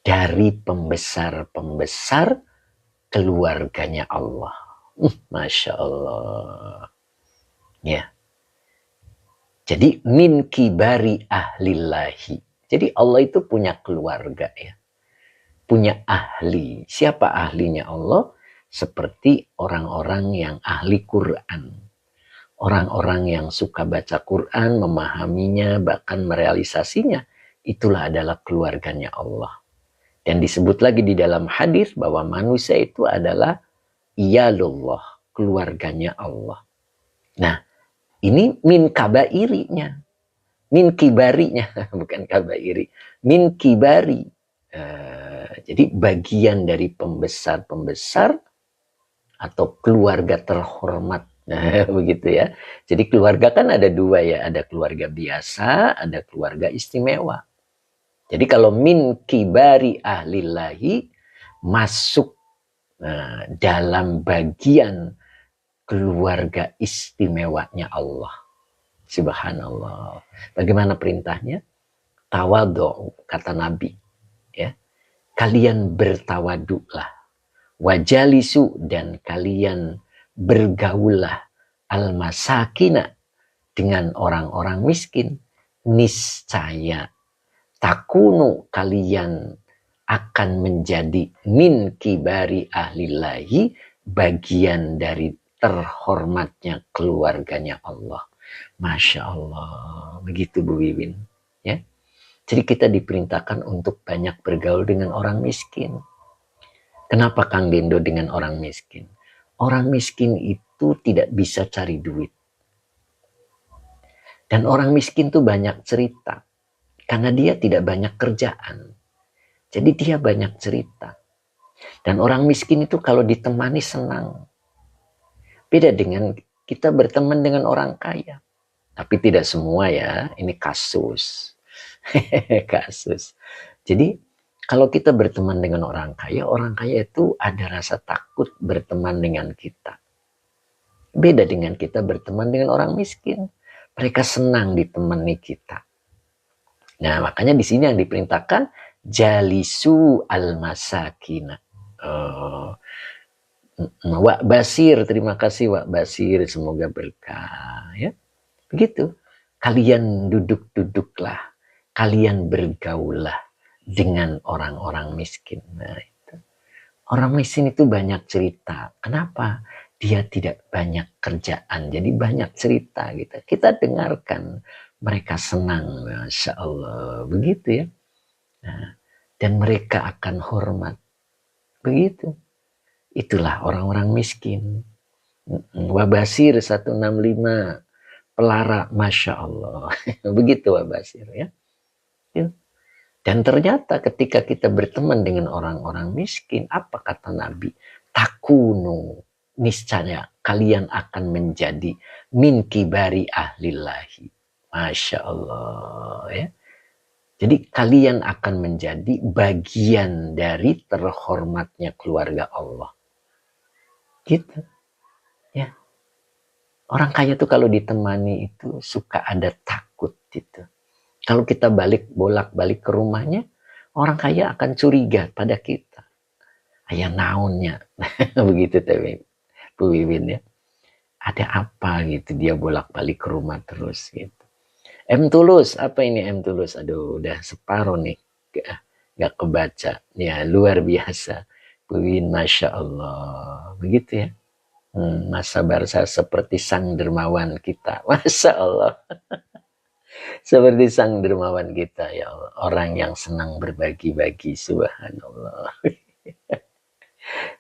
dari pembesar-pembesar keluarganya Allah. Masya Allah. Ya. Jadi min kibari ahlillahi. Jadi Allah itu punya keluarga ya. Punya ahli. Siapa ahlinya Allah? Seperti orang-orang yang ahli Quran. Orang-orang yang suka baca Quran, memahaminya, bahkan merealisasinya. Itulah adalah keluarganya Allah. Dan disebut lagi di dalam hadis bahwa manusia itu adalah iyalullah, keluarganya Allah. Nah, ini min kabairinya, min kibarinya, bukan kabairi, min kibari. Jadi bagian dari pembesar-pembesar atau keluarga terhormat. Nah, begitu ya. Jadi keluarga kan ada dua ya, ada keluarga biasa, ada keluarga istimewa. Jadi kalau min kibari ahlillahi masuk dalam bagian keluarga istimewanya Allah. Subhanallah. Bagaimana perintahnya? Tawadhu, kata Nabi. Ya. Kalian bertawaduklah. Wajalisu, dan kalian bergaullah al-masakina, dengan orang-orang miskin. Niscaya takunu, kalian akan menjadi min kibari ahlillahi, bagian dari terhormatnya keluarganya Allah. Masya Allah. Begitu Bu Wiwin. Ya. Jadi kita diperintahkan untuk banyak bergaul dengan orang miskin. Kenapa Kang Gendo dengan orang miskin? Orang miskin itu tidak bisa cari duit. Dan orang miskin tuh banyak cerita. Karena dia tidak banyak kerjaan. Jadi dia banyak cerita. Dan orang miskin itu kalau ditemani senang. Beda dengan kita berteman dengan orang kaya. Tapi tidak semua ya, ini kasus. Kasus. Jadi kalau kita berteman dengan orang kaya itu ada rasa takut berteman dengan kita. Beda dengan kita berteman dengan orang miskin. Mereka senang ditemani kita. Nah, makanya di sini yang diperintahkan jalisu al-masakina. Wak Basir, terima kasih Wak Basir, semoga berkah ya. Begitu. Kalian duduk-duduklah, kalian bergaullah dengan orang-orang miskin. Nah, itu. Orang miskin itu banyak cerita. Kenapa? Dia tidak banyak kerjaan, jadi banyak cerita gitu. Kita dengarkan, mereka senang, Masya Allah, begitu ya. Nah, dan mereka akan hormat, begitu. Itulah orang-orang miskin. Wabasir 165, pelara, Masya Allah. Begitu Wabasir ya. Dan ternyata ketika kita berteman dengan orang-orang miskin, apa kata Nabi? Takunu, niscaya kalian akan menjadi min kibari ahlillahi. Masya Allah ya. Jadi kalian akan menjadi bagian dari terhormatnya keluarga Allah. Gitu. Ya. Orang kaya tuh kalau ditemani itu suka ada takut gitu. Kalau kita bolak-balik ke rumahnya, orang kaya akan curiga pada kita. Ayah naonnya. Begitu Bu Wiwin ya. Ada apa gitu dia bolak-balik ke rumah terus gitu. M Tulus, apa ini M Tulus? Aduh, udah separuh nih. Gak kebaca. Ya, luar biasa. Bu Wiwin, Masya Allah. Begitu ya. Masa Barsa seperti sang dermawan kita. Masya Allah. Seperti sang dermawan kita, ya Allah. Orang yang senang berbagi-bagi, subhanallah.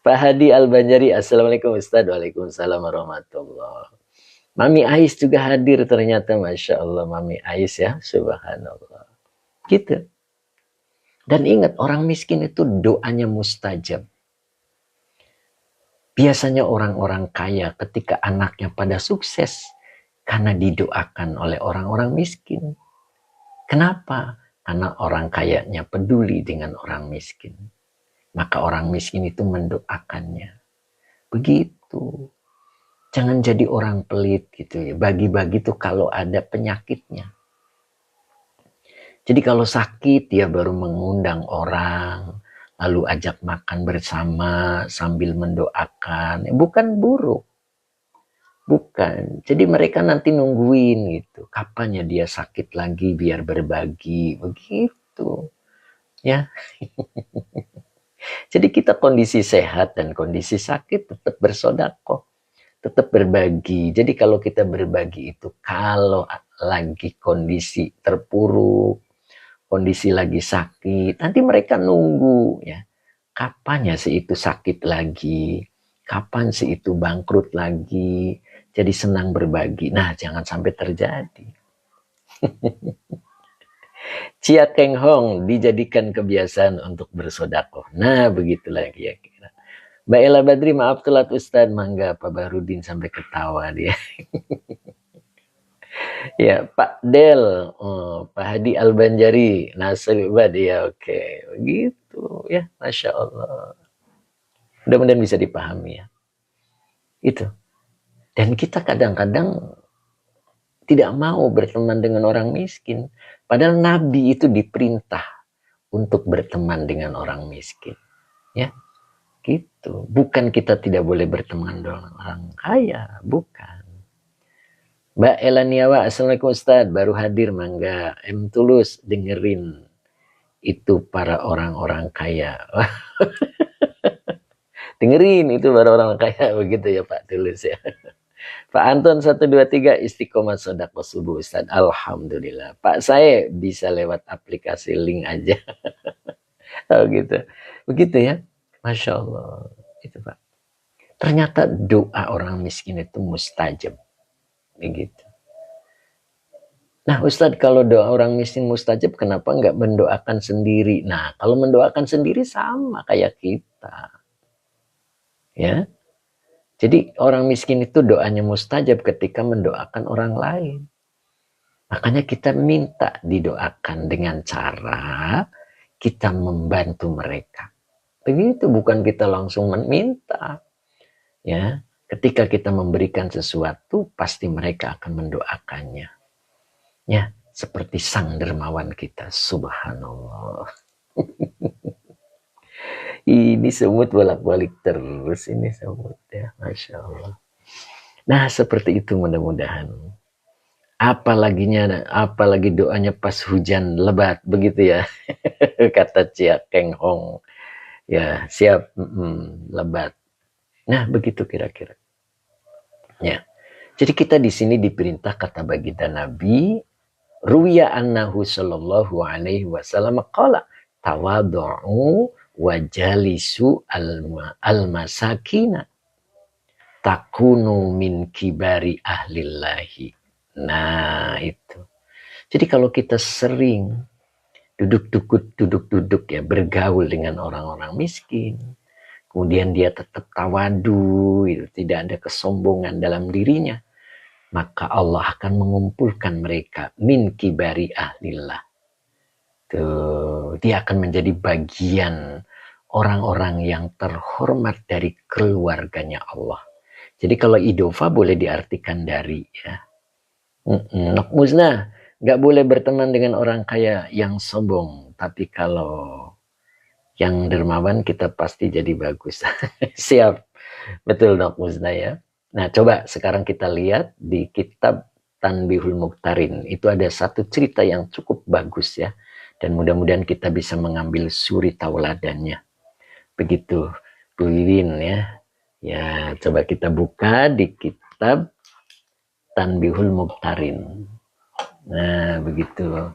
Pak Hadi Al-Banjari, Assalamualaikum Ustaz. Waalaikumsalam warahmatullah. Mami Ais juga hadir ternyata, Masya Allah. Mami Ais ya, subhanallah. Gitu. Dan ingat, orang miskin itu doanya mustajab. Biasanya orang-orang kaya ketika anaknya pada sukses, karena didoakan oleh orang-orang miskin. Kenapa? Karena orang kayanya peduli dengan orang miskin. Maka orang miskin itu mendoakannya. Begitu. Jangan jadi orang pelit gitu ya. Bagi-bagi tuh kalau ada penyakitnya. Jadi kalau sakit dia baru mengundang orang, lalu ajak makan bersama sambil mendoakan. Bukan buruk. Bukan. Jadi mereka nanti nungguin gitu. Kapan ya dia sakit lagi biar berbagi. Begitu. Ya. Jadi kita kondisi sehat dan kondisi sakit tetap bersedekah. Tetap berbagi. Jadi kalau kita berbagi itu kalau lagi kondisi terpuruk, kondisi lagi sakit, nanti mereka nunggu ya. Kapan ya si itu sakit lagi? Kapan si itu bangkrut lagi? Jadi senang berbagi. Nah, jangan sampai terjadi. Chia Keng Hong dijadikan kebiasaan untuk bersodakoh. Nah, begitulah kira-kira. Mbak Ella Badri, maaf telat Ustadz. Mangga Pak Barudin sampai ketawa dia. Ya, Pak Del, Pak Hadi Al-Banjari, Nasir Ibad, ya oke. Begitu ya, Masya Allah. Mudah-mudahan bisa dipahami ya. Itu. Dan kita kadang-kadang tidak mau berteman dengan orang miskin. Padahal Nabi itu diperintah untuk berteman dengan orang miskin. Ya, gitu. Bukan kita tidak boleh berteman dengan orang kaya, bukan. Mbak Elaniawa, Assalamualaikum Ustaz, baru hadir, mangga. M Tulus, dengerin itu para orang-orang kaya. Dengerin itu para orang kaya, begitu ya Pak Tulus ya. Pak Anton 123 istiqomah sedekah subuh Ustaz. Alhamdulillah. Pak saya bisa lewat aplikasi link aja. Oh gitu. Begitu ya. Masya Allah. Itu Pak. Ternyata doa orang miskin itu mustajab. Begitu. Nah Ustadz, kalau doa orang miskin mustajab, kenapa nggak mendoakan sendiri? Nah, kalau mendoakan sendiri sama kayak kita. Ya. Jadi orang miskin itu doanya mustajab ketika mendoakan orang lain. Makanya kita minta didoakan dengan cara kita membantu mereka. Begitu, bukan kita langsung meminta. Ya, ketika kita memberikan sesuatu, pasti mereka akan mendoakannya. Ya, seperti sang dermawan kita, subhanallah. Ini semut bolak-balik terus ini semut ya, masya Allah. Nah, seperti itu mudah-mudahan. Apalagi doanya pas hujan lebat begitu ya. Kata Cia Keng Hong. Ya, siap lebat. Nah, begitu kira-kira. Ya. Jadi kita di sini diperintah kata baginda Nabi, ruwiya annahu sallallahu alaihi wasallam qala tawadhu'u wa jalisu al-masakina takunu min kibari ahlillahi. Nah, itu. Jadi kalau kita sering duduk ya, bergaul dengan orang-orang miskin, kemudian dia tetap tawadu, tidak ada kesombongan dalam dirinya, maka Allah akan mengumpulkan mereka min kibari ahlillah. Tuh, dia akan menjadi bagian orang-orang yang terhormat dari keluarganya Allah. Jadi kalau idofa boleh diartikan dari ya. Nok musnah, nggak boleh berteman dengan orang kaya yang sombong. Tapi kalau yang dermawan kita pasti jadi bagus. Siap, betul Nok musnah ya. Nah coba sekarang kita lihat di kitab Tanbihul Mukhtarin. Itu ada satu cerita yang cukup bagus ya. Dan mudah-mudahan kita bisa mengambil suri tauladannya. Begitu Bu Wiwin ya. Ya coba kita buka di kitab Tanbihul Mukhtarin. Nah, begitu.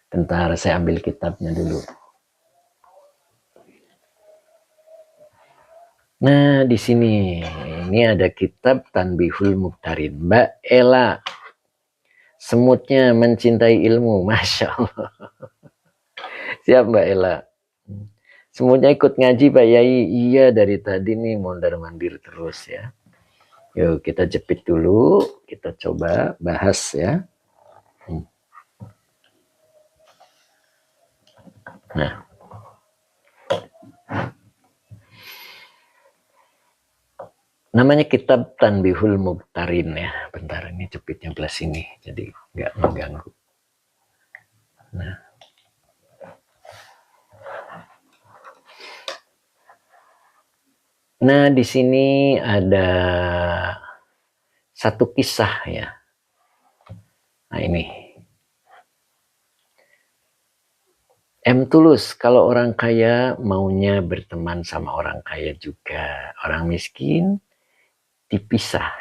Bentar, saya ambil kitabnya dulu. Nah, di sini ini ada kitab Tanbihul Mukhtarin. Mbak Ela, semutnya mencintai ilmu, masya Allah. Siap Mbak Ela. Semutnya ikut ngaji Pak Yai. Iya dari tadi nih mondar-mandir terus ya. Yuk kita jepit dulu, kita coba bahas ya. Nah, namanya kitab Tanbihul Mukhtarin ya. Bentar, ini jepitnya belah sini, jadi nggak mengganggu. Nah, di sini ada satu kisah ya. Nah ini. Tulus, kalau orang kaya maunya berteman sama orang kaya juga. Orang miskin dipisah.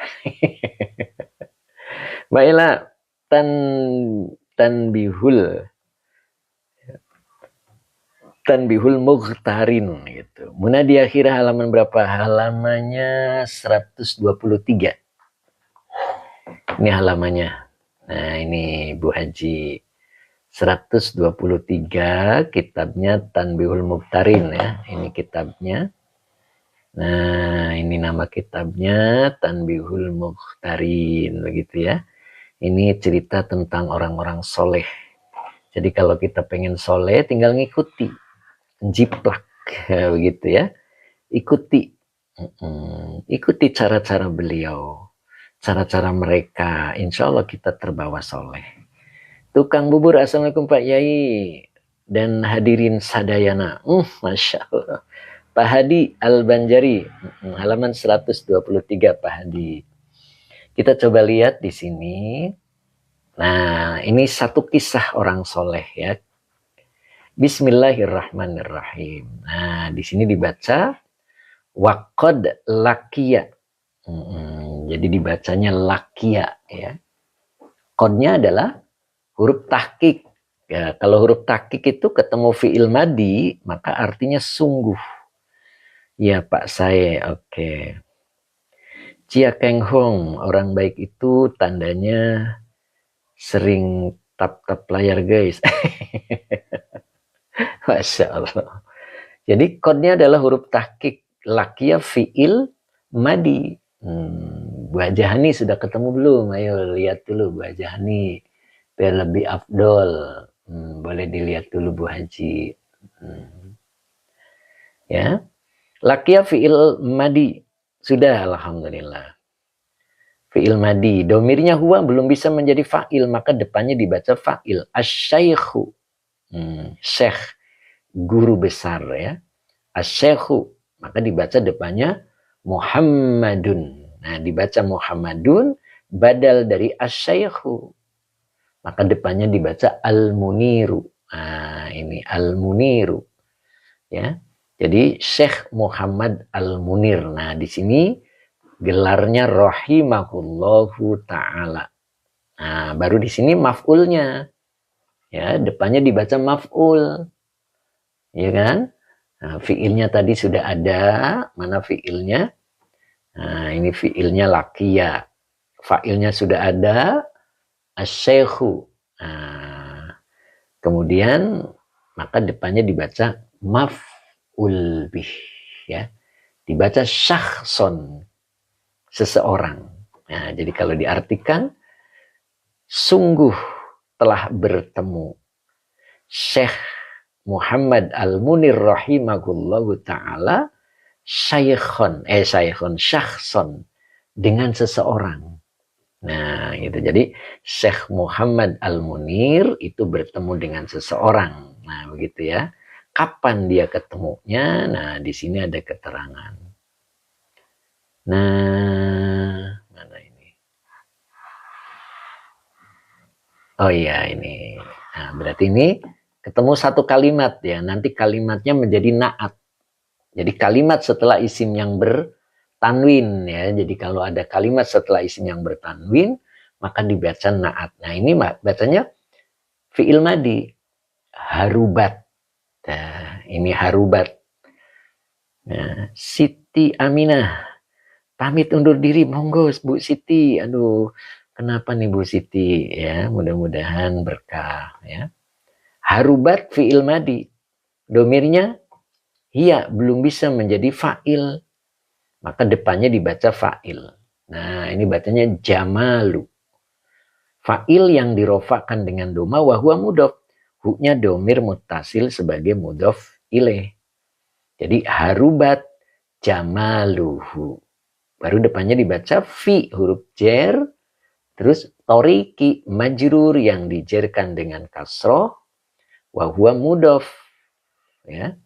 Mbak Ella, Tanbihul Mukhtarin gitu. Muna di akhir halaman berapa? Halamannya 123. Ini halamannya. Nah, ini Bu Haji 123 kitabnya Tanbihul Mukhtarin ya. Ini kitabnya. Nah, ini nama kitabnya Tanbihul Mukhtarin begitu ya. Ini cerita tentang orang-orang soleh. Jadi kalau kita pengen soleh tinggal ngikuti. Jiplak begitu ya. Ikuti cara-cara beliau, cara-cara mereka, insya Allah kita terbawa soleh. Tukang bubur, assalamualaikum Pak Yai dan hadirin sadayana. Masya Allah. Pak Hadi Al-Banjari, halaman 123 Pak Hadi. Kita coba lihat di sini. Nah, ini satu kisah orang soleh ya. Bismillahirrahmanirrahim. Nah, di sini dibaca waqad laqiya. Jadi dibacanya lakia ya. Kodnya adalah huruf tahqiq. Ya, kalau huruf tahqiq itu ketemu fi'il madi, maka artinya sungguh. Ya Pak saya, oke. Chia Keng Hong, orang baik itu tandanya sering tap-tap layar guys. Masya Allah. Jadi kodnya adalah huruf tahqiq. Lakia fi'il madi. Bu Hajahani sudah ketemu belum? Ayo lihat dulu Bu Hajahani. Biar lebih afdol. Boleh dilihat dulu Bu Haji. Ya. Lakia fi'il madi. Sudah alhamdulillah. Fi'il madi. Domirnya huwa belum bisa menjadi fa'il. Maka depannya dibaca fa'il. Asyaikhu. Syekh. Guru besar ya. Asyekhu, maka dibaca depannya Muhammadun. Nah, dibaca Muhammadun badal dari asyekhu. Maka depannya dibaca Al-Muniru. Nah, ini Al-Muniru. Ya. Jadi Syekh Muhammad Al-Munir. Nah, di sini gelarnya rahimahullahu taala. Nah, baru di sini maf'ulnya. Ya, depannya dibaca maf'ul. Ya kan? Nah, fiilnya tadi sudah ada. Mana fiilnya? Nah, ini fiilnya lakia. Fa'ilnya sudah ada. Asyekhu. Nah, kemudian maka depannya dibaca maf'ul bih. Ya. Dibaca syakhson. Seseorang. Nah, jadi kalau diartikan, sungguh telah bertemu Syekh Muhammad Al-Munir rahimahullahu ta'ala syakhson dengan seseorang. Nah, gitu. Jadi Syekh Muhammad Al-Munir itu bertemu dengan seseorang. Nah, begitu ya. Kapan dia ketemunya? Nah, di sini ada keterangan. Nah, mana ini? Oh iya, ini. Nah, berarti ini ketemu satu kalimat ya, nanti kalimatnya menjadi na'at. Jadi kalimat setelah isim yang bertanwin ya. Jadi kalau ada kalimat setelah isim yang bertanwin, maka dibaca na'at. Nah, ini bacanya fi'il madi. Harubat. Nah, ini harubat. Nah, Siti Aminah. Pamit undur diri, monggo Bu Siti. Aduh, kenapa nih Bu Siti ya? Mudah-mudahan berkah ya. Harubat fi'il madi. Domirnya hiya belum bisa menjadi fa'il. Maka depannya dibaca fa'il. Nah, ini bacanya jamalu. Fa'il yang dirofakan dengan doma wahwa mudhof. Hu-nya domir muttasil sebagai mudhof ilaih. Jadi harubat jamaluhu. Baru depannya dibaca fi huruf jer. Terus toriki majrur yang dijerkan dengan kasroh. Wahwa mudhof. Ya.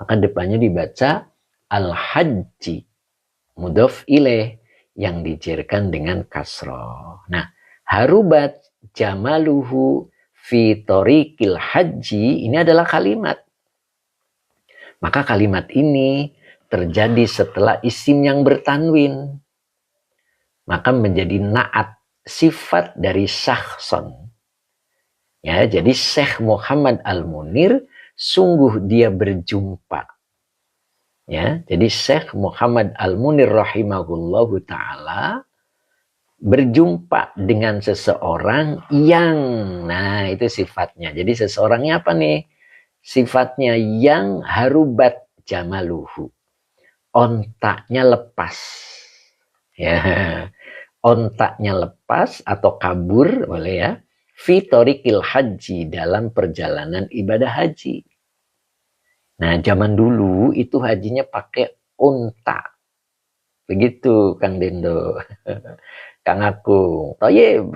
Maka depannya dibaca al-hajji. Mudhof ilaih yang dijerkan dengan kasroh. Nah, harubat jamaluhu fi tariqil haji ini adalah kalimat. Maka kalimat ini terjadi setelah isim yang bertanwin. Maka menjadi na'at sifat dari syakhson. Ya, jadi Syekh Muhammad Al-Munir sungguh dia berjumpa. Ya, jadi Syekh Muhammad Al-Munir rahimahullahu ta'ala berjumpa dengan seseorang yang, nah itu sifatnya. Jadi seseorangnya apa nih? Sifatnya yang harubat jamaluhu. Ontaknya lepas. Ya, ontaknya lepas atau kabur, boleh ya. Fi tariqil haji, dalam perjalanan ibadah haji. Nah, zaman dulu itu hajinya pakai unta. Begitu Kang Dendo. Kang aku. Toyib.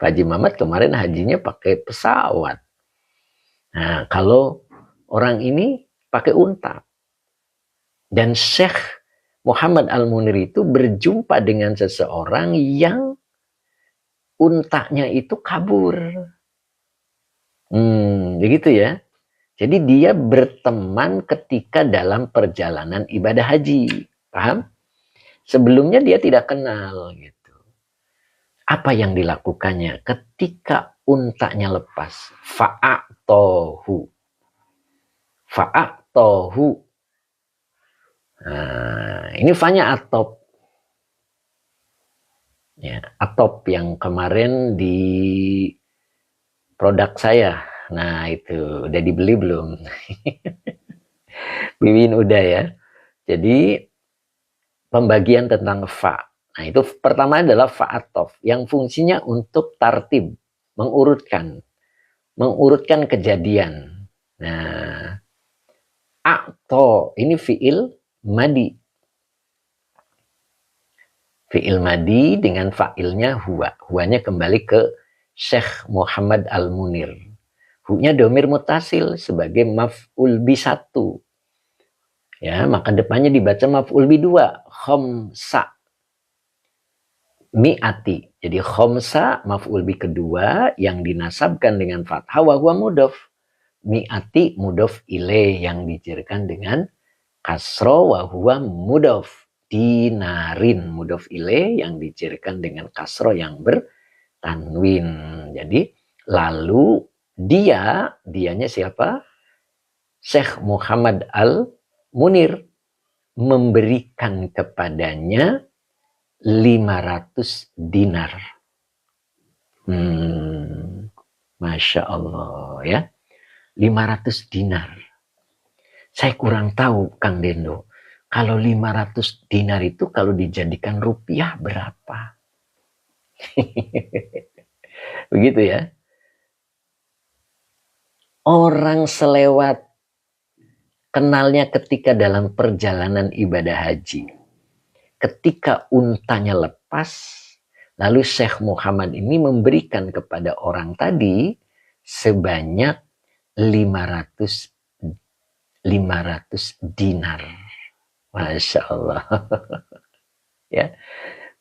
Pak Haji Mamat kemarin hajinya pakai pesawat. Nah, kalau orang ini pakai unta. Dan Syekh Muhammad Al-Munir itu berjumpa dengan seseorang yang untanya itu kabur. Begitu ya. Jadi dia berteman ketika dalam perjalanan ibadah haji. Paham? Sebelumnya dia tidak kenal gitu. Apa yang dilakukannya ketika untanya lepas? Fa'atohu. Fa'atohu. Nah, ini fa'nya atop. Ya, atop yang kemarin di produk saya. Nah, itu udah dibeli belum? Wiwin udah ya. Jadi pembagian tentang fa. Nah, itu pertama adalah fa'atof yang fungsinya untuk tartib, mengurutkan kejadian. Nah, akto ini fiil madi. Fi'il madi dengan fa'ilnya huwa. Huwanya kembali ke Syekh Muhammad Al-Munir. Hu-nya domir mutasil sebagai maf'ul bi 1. Ya, maka depannya dibaca maf'ul bi 2. Khomsa. Mi'ati. Jadi khomsa maf'ul bi kedua yang dinasabkan dengan fathah wa huwa mudhof. Mi'ati mudhof ilaih yang dijarkan dengan kasro wa huwa mudhof. Dinarin mudhof ilaih yang dijarkan dengan kasro yang bertanwin. Jadi lalu dianya siapa? Syekh Muhammad Al-Munir memberikan kepadanya 500 dinar. Masya Allah ya. 500 dinar. Saya kurang tahu Kang Dendo. Kalau 500 dinar itu kalau dijadikan rupiah berapa? Begitu ya. Orang selewat kenalnya ketika dalam perjalanan ibadah haji. Ketika untanya lepas, lalu Syekh Muhammad ini memberikan kepada orang tadi sebanyak 500 dinar. Masya Allah. Ya.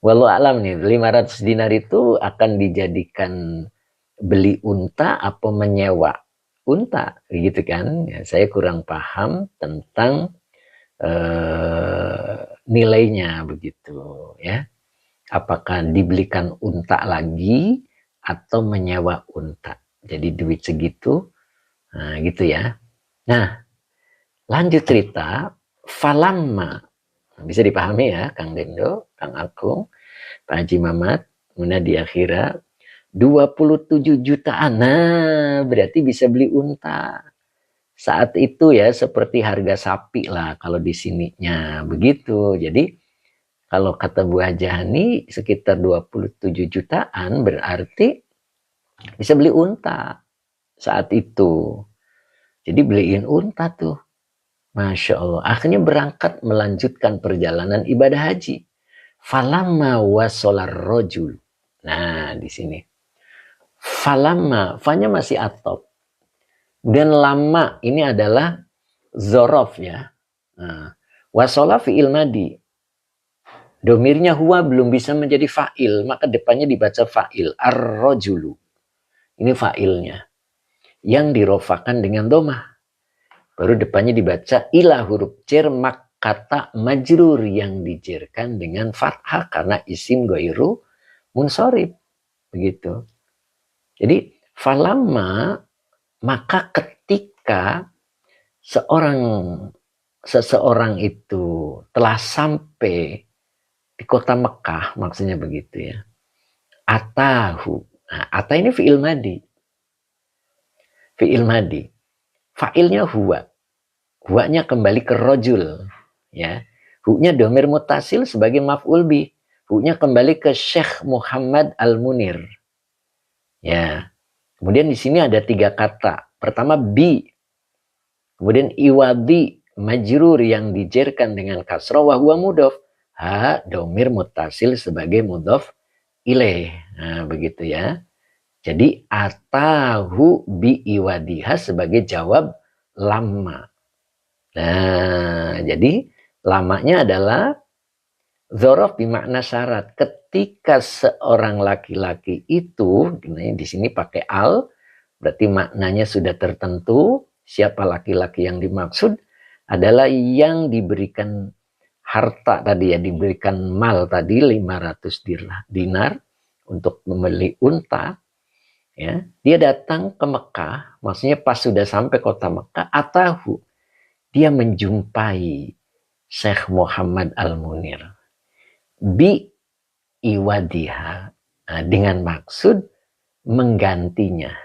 Walau alam nih, 500 dinar itu akan dijadikan beli unta apa menyewa unta, gitu kan? Ya, saya kurang paham tentang nilainya begitu, ya. Apakah dibelikan unta lagi atau menyewa unta? Jadi duit segitu, nah gitu ya. Nah, lanjut cerita. Falamma, bisa dipahami ya Kang Dendo, Kang Agung, Pak Haji Mamat, kemudian di akhirat 27 jutaan. Nah, berarti bisa beli unta. Saat itu ya seperti harga sapi lah kalau di sininya begitu. Jadi kalau kata Bu Hajani sekitar 27 jutaan berarti bisa beli unta saat itu. Jadi beliin unta tuh. Masya Allah. Akhirnya berangkat melanjutkan perjalanan ibadah haji. Falamma wasolar rojul. Nah, di sini. Falamma, fanya masih atop. Dan lama ini adalah zorof ya. Nah, wasola fi'il madi. Domirnya huwa belum bisa menjadi fa'il. Maka depannya dibaca fa'il. Ar-rojulu. Ini fa'ilnya. Yang dirofakan dengan domah. Baru depannya dibaca ila huruf jar kata majrur yang dijerkan dengan fathah karena isim ghairu munsorib. Begitu. Jadi falamma, maka ketika seseorang itu telah sampai di kota Mekah, maksudnya begitu ya. Atahu. Nah, ata ini fi'il madi. Fi'il madi. Fa'ilnya huwa. Huwanya kembali ke rojul. Ya. Hu-nya domir mutasil sebagai maf'ul bi. Hu-nya kembali ke Syekh Muhammad Al-Munir. Ya. Kemudian di sini ada 3 kata. Pertama bi. Kemudian iwadi majrur yang dijerkan dengan kasroh wa huwa mudhof. Ha domir mutasil sebagai mudhof ilaih. Nah, begitu ya. Jadi atahu bi iwadiha sebagai jawab lama. Nah, jadi lamanya adalah dzaraf bermakna syarat. Ketika seorang laki-laki itu, di sini pakai al, berarti maknanya sudah tertentu. Siapa laki-laki yang dimaksud adalah yang diberikan harta tadi ya, diberikan mal tadi 500 dinar untuk membeli unta, ya, dia datang ke Mekah, maksudnya pas sudah sampai kota Mekah, atahu, dia menjumpai Syekh Muhammad Al-Munir bi iwadiha, dengan maksud menggantinya.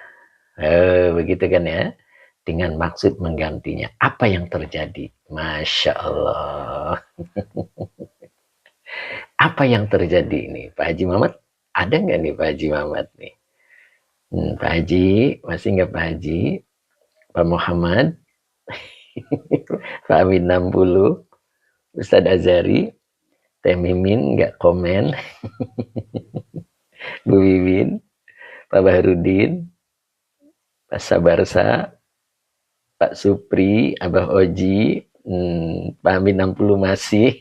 Begitu kan ya, dengan maksud menggantinya. Apa yang terjadi? Masya Allah. Apa yang terjadi ini Pak Haji Muhammad? Ada nggak nih Pak Haji Muhammad nih? Pak Haji, masih nggak Pak Haji? Pak Muhammad? Pak Amin 60? Ustadz Azari? Teh Mimin nggak komen? Bu Wiwin? Pak Bahrudin? Pak Sabarsa? Pak Supri? Abah Oji? Pak Amin 60 masih?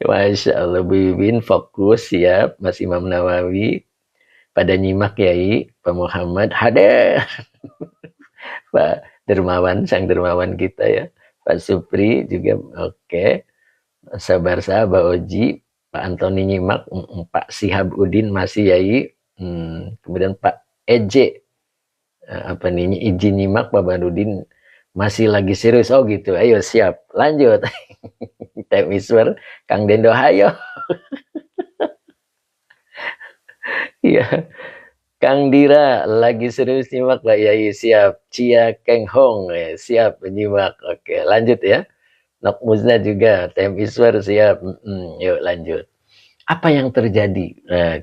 Masya Allah, Bu Wiwin fokus, siap. Mas Imam Nawawi pada nyimak Yai. Pak Muhammad hadir. Pak Dermawan, sang dermawan kita ya. Pak Supri juga oke. Sabar Pak Oji, Pak Antoni nyimak, Pak Sihab Udin masih Yai. Kemudian Pak Eje, apa nih, izin nyimak. Pak Barudin masih lagi serius. Oh gitu, ayo siap, lanjut. Teh Miswer, Kang Dendo hayo. Iya. Kang Dira lagi serius nyimak Pak Yai, siap. Cia Keng Hong siap menyimak. Oke, lanjut ya. Nok Muzna juga, Teh Miswer siap. Yuk lanjut. Apa yang terjadi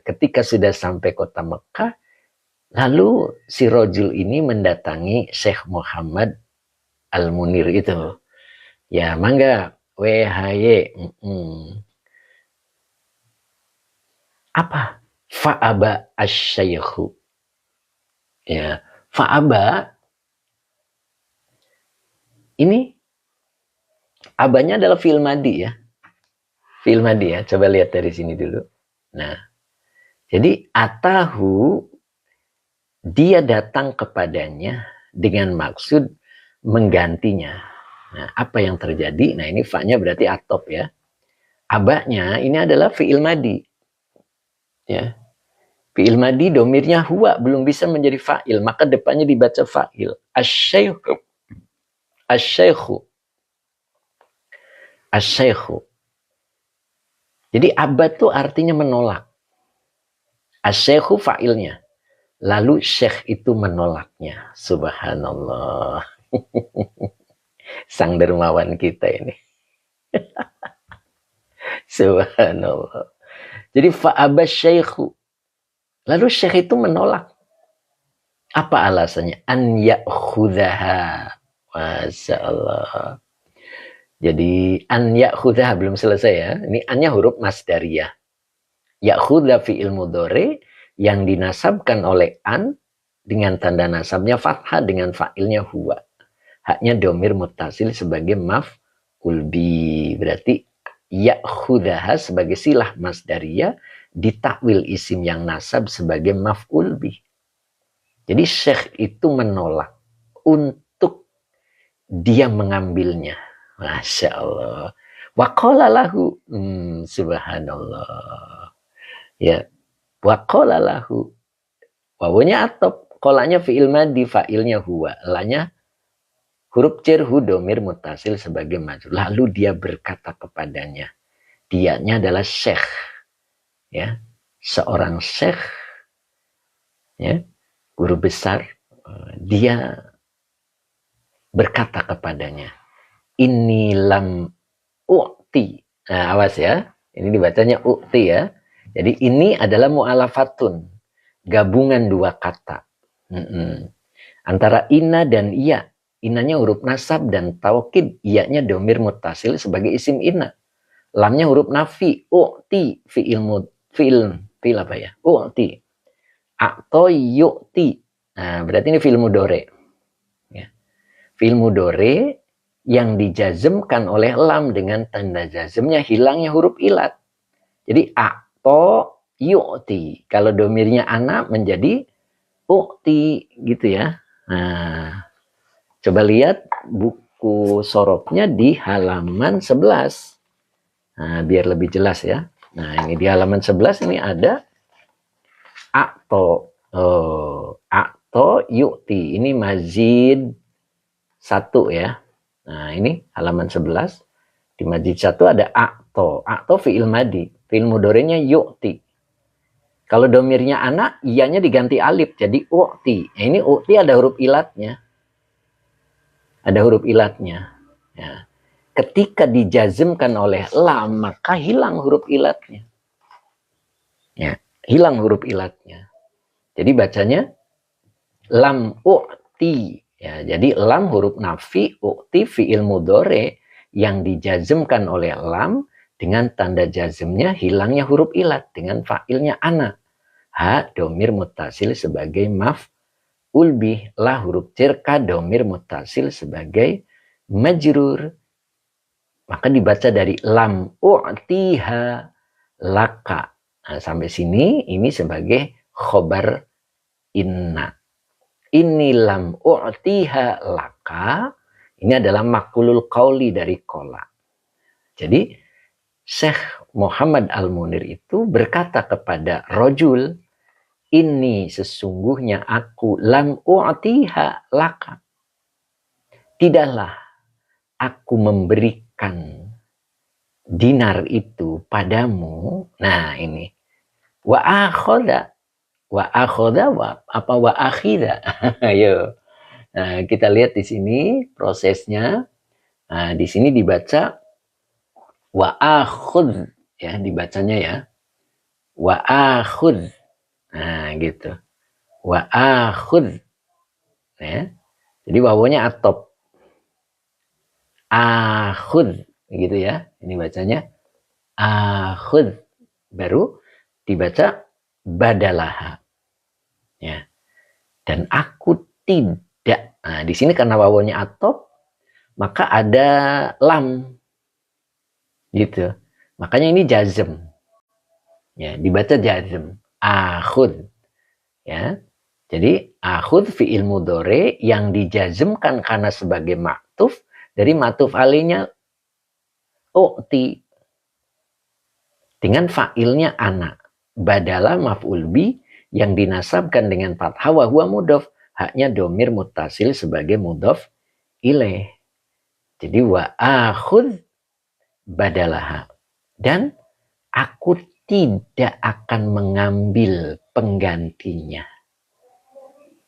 ketika sudah sampai kota Mekah? Lalu si rojul ini mendatangi Syekh Muhammad Al-Munir itu. Ya, mangga. WHY. Apa? Fa'aba asyaykhu. Ya, fa'aba. Ini abanya adalah fi'il madi ya. Fi'il madi ya. Coba lihat dari sini dulu. Nah, jadi atahu, dia datang kepadanya dengan maksud menggantinya. Nah, apa yang terjadi? Nah, ini fa-nya berarti atop ya. Abanya ini adalah fi'il madi. Ya. Fi'il madi domirnya huwa, belum bisa menjadi fa'il, maka depannya dibaca fa'il. Asyaykhu. Asyaykhu. Asyaykhu. Jadi abad itu artinya menolak. Asyaykhu fa'ilnya. Lalu syekh itu menolaknya. Subhanallah. Sang dermawan kita ini. Subhanallah. Jadi fa'aba syaikhu. Lalu syekh itu menolak. Apa alasannya? An ya'khudhaha. Masya Allah. Jadi an ya'khudhaha belum selesai ya. Ini annya huruf masdariyah. Ya'khudha fi'il mudhari yang dinasabkan oleh an dengan tanda nasabnya fathah dengan fa'ilnya huwa. Haknya domir muttasil sebagai maf'ul bi. Berarti ya'khudhaha sebagai silah masdariyah, ditakwil isim yang nasab sebagai maf'ul bi. Jadi syekh itu menolak untuk dia mengambilnya. Masya Allah. Wa qala lahu. Subhanallah. Ya. Wa qala lahu. Wawunya atop. Qolanya fi'il madi, fa'ilnya huwa. Lanya huruf jar domir mutasil sebagai majrur. Lalu dia berkata kepadanya. Dianya adalah syekh. Ya. Seorang syekh. Ya. Guru besar. Dia berkata kepadanya. Inni lam u'ti. Nah, awas ya. Ini dibacanya u'ti ya. Jadi ini adalah mu'alafatun. Gabungan dua kata. Antara inna dan iya. Inanya huruf nasab dan taukid. Iyanya domir mutasil sebagai isim inna. Lamnya huruf nafi. U'ti. Fi'il apa ya? U'ti. Atau yu'ti. Nah, berarti ini fi'il mudhari. Ya. Fi'il mudhari yang dijazmkan oleh lam dengan tanda jazmnya hilangnya huruf ilat. Jadi atau yu'ti. Kalau domirnya ana menjadi u'ti gitu ya. Nah, coba lihat aku sorotnya di halaman 11. Nah, biar lebih jelas ya. Nah, ini di halaman 11 ini ada akto. Akto yukti. Ini mazid 1 ya. Nah, ini halaman 11. Di mazid 1 ada akto. Akto fi'il madi. Fi'il mudhari'nya yukti. Kalau domirnya anak, iyanya diganti alif. Jadi ukti. Nah, ini ukti ada huruf ilatnya. Ada huruf ilatnya. Ya. Ketika dijazmkan oleh lam, maka hilang huruf ilatnya. Ya, hilang huruf ilatnya. Jadi bacanya lam u'ti. Ya, jadi lam huruf nafi, u'ti fi'il mudhari yang dijazmkan oleh lam dengan tanda jazmnya hilangnya huruf ilat dengan fa'ilnya ana. Ha domir muttasil sebagai maf'ul bih, la huruf jar domir muttasil sebagai majrur. Maka dibaca dari lam u'tiha laka. Nah, sampai sini ini sebagai khobar inna. Ini lam u'tiha laka. Ini adalah makulul qauli dari kola. Jadi Syekh Muhammad Al-Munir itu berkata kepada rojul, ini sesungguhnya aku lam u'tiha laka. Tidaklah aku memberikan dinar itu padamu. Nah ini. Wa akhoda. Wa akhoda apa wa akhida. Ayo. Nah, kita lihat di sini prosesnya. Nah, di sini dibaca wa akhud. Ya, dibacanya ya. Wa akhud. Nah, gitu. Wa akhud. Ya. Jadi wawunya atop. Akhud. Gitu ya. Ini bacanya akhud. Baru dibaca badalaha. Ya. Dan aku tidak. Nah, di sini karena wawunya atop, maka ada lam. Gitu. Makanya ini jazm. Ya, dibaca jazm. Akhud. Ya. Jadi akhud fi'il mudhari yang dijazmkan karena sebagai maktuf dari maktuf alainya u'ti dengan fa'ilnya ana. Badala maf'ul bi yang dinasabkan dengan fathah wa huwa mudhaf, haknya domir muttasil sebagai mudhaf ilaih. Jadi wa akhud badalaha. Dan aku tidak akan mengambil penggantinya.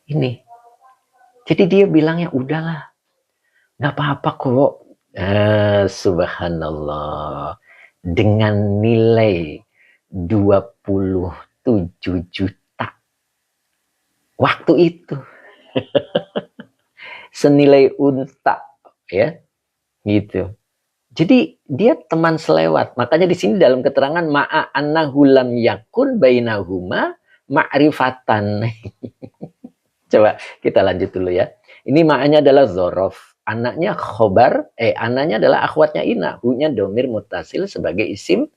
Ini. Jadi dia bilangnya udahlah. Gak apa-apa kok. Subhanallah. Dengan nilai 27 juta. Waktu itu. Senilai unta. Ya. Gitu. Jadi dia teman selewat. Makanya di sini dalam keterangan ma'a annahu lam yakun bainahuma ma'rifatan. Coba kita lanjut dulu ya. Ini ma'anya adalah zorof. Anaknya khobar. Anaknya adalah akhwatnya ina. Hunya domir mutasil sebagai isim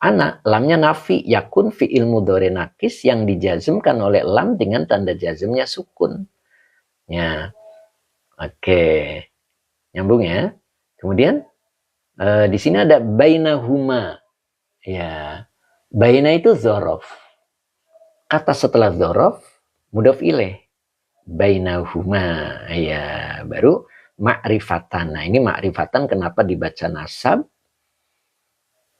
anak. Lamnya nafi. Yakun fi'il mudhari nakis yang dijazmkan oleh lam dengan tanda jazmnya sukun. Ya. Oke. Nyambung ya. Kemudian di sini ada bainahuma. Ya. Baina itu zorof. Kata setelah zorof mudhaf ilaih. Bainahuma. Ya, baru ma'rifatan. Nah, ini ma'rifatan kenapa dibaca nasab?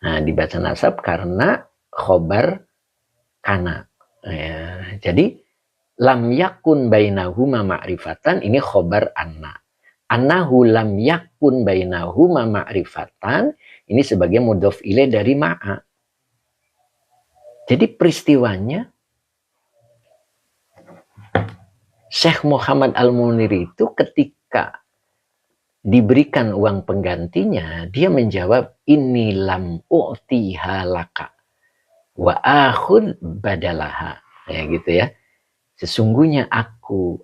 Nah, dibaca nasab karena khobar kana. Ya, jadi lam yakun bainahuma ma'rifatan ini khobar anna. Annahu lam yakun bainahuma ma'rifatan ini sebagai mudhaf ilaih dari ma'a. Jadi peristiwanya Syekh Muhammad Al-Munir itu ketika diberikan uang penggantinya, dia menjawab ini lam u'tiha laka wa akhud badalaha. Ya gitu ya. Sesungguhnya aku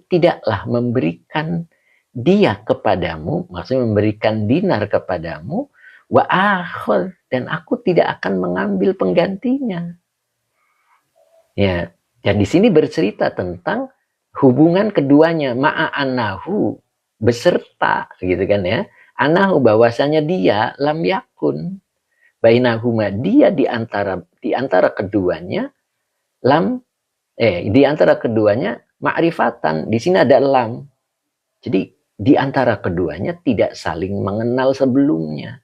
tidaklah memberikan dia kepadamu, maksudnya memberikan dinar kepadamu, wa akhud, dan aku tidak akan mengambil penggantinya. Ya, dan di sini bercerita tentang hubungan keduanya ma'a annahu beserta gitu kan ya. Anahu bahwasanya dia lam yakun bainahuma, dia di antara keduanya lam di antara keduanya ma'rifatan. Di sini ada lam. Jadi di antara keduanya tidak saling mengenal sebelumnya.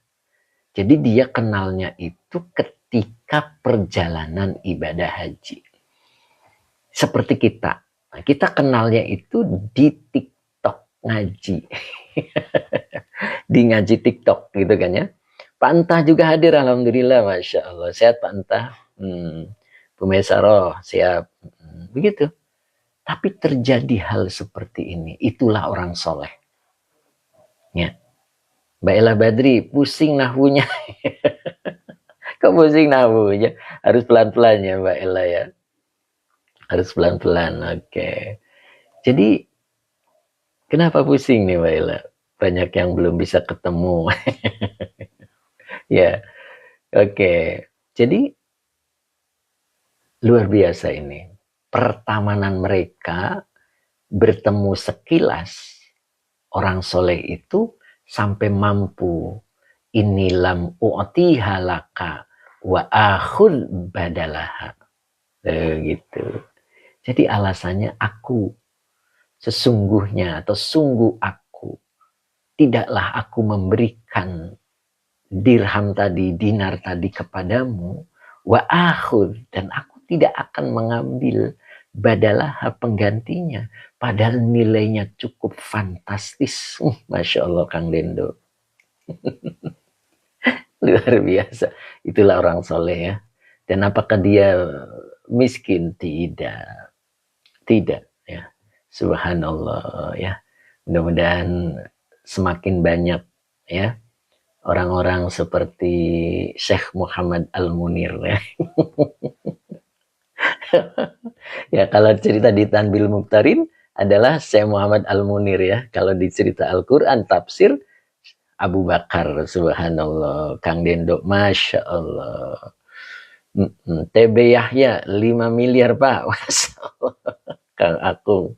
Jadi dia kenalnya itu ketika perjalanan ibadah haji. Seperti kita. Nah, kita kenalnya itu di TikTok ngaji. Di ngaji TikTok gitu kan ya. Pak Entah juga hadir, alhamdulillah, masya Allah. Sehat Pak Entah. Bu Mesaroh siap. Begitu. Tapi terjadi hal seperti ini. Itulah orang soleh. Ya. Mbak Ella Badri, pusing nahwunya. Kok pusing nahwunya? Harus pelan-pelan ya Mbak Ella ya. Harus pelan-pelan, oke. Jadi, kenapa pusing nih Mbak Ella? Banyak yang belum bisa ketemu. Ya, oke. Jadi, luar biasa ini. Pertamanan mereka bertemu sekilas, orang soleh itu sampai mampu inilam u'tiha laka wa akhul badalaha. Gitu. Jadi alasannya aku sesungguhnya atau sungguh aku tidaklah aku memberikan dirham tadi, dinar tadi kepadamu, wa akhud, dan aku tidak akan mengambil badalah penggantinya, padahal nilainya cukup fantastis. Masya Allah Kang Dendo. Luar biasa. Itulah orang soleh ya. Dan apakah dia miskin? Tidak. Tidak ya. Subhanallah ya. Mudah-mudahan semakin banyak ya orang-orang seperti Syekh Muhammad Al-Munir ya. Ya, kalau cerita di Tanbil Mukhtarin adalah Syekh Muhammad Al-Munir ya. Kalau di cerita Al-Quran tafsir Abu Bakar, subhanallah. Kang Dendo, masya Allah. TB Yahya 5 miliar Pak. Masya Allah. Kang Akung,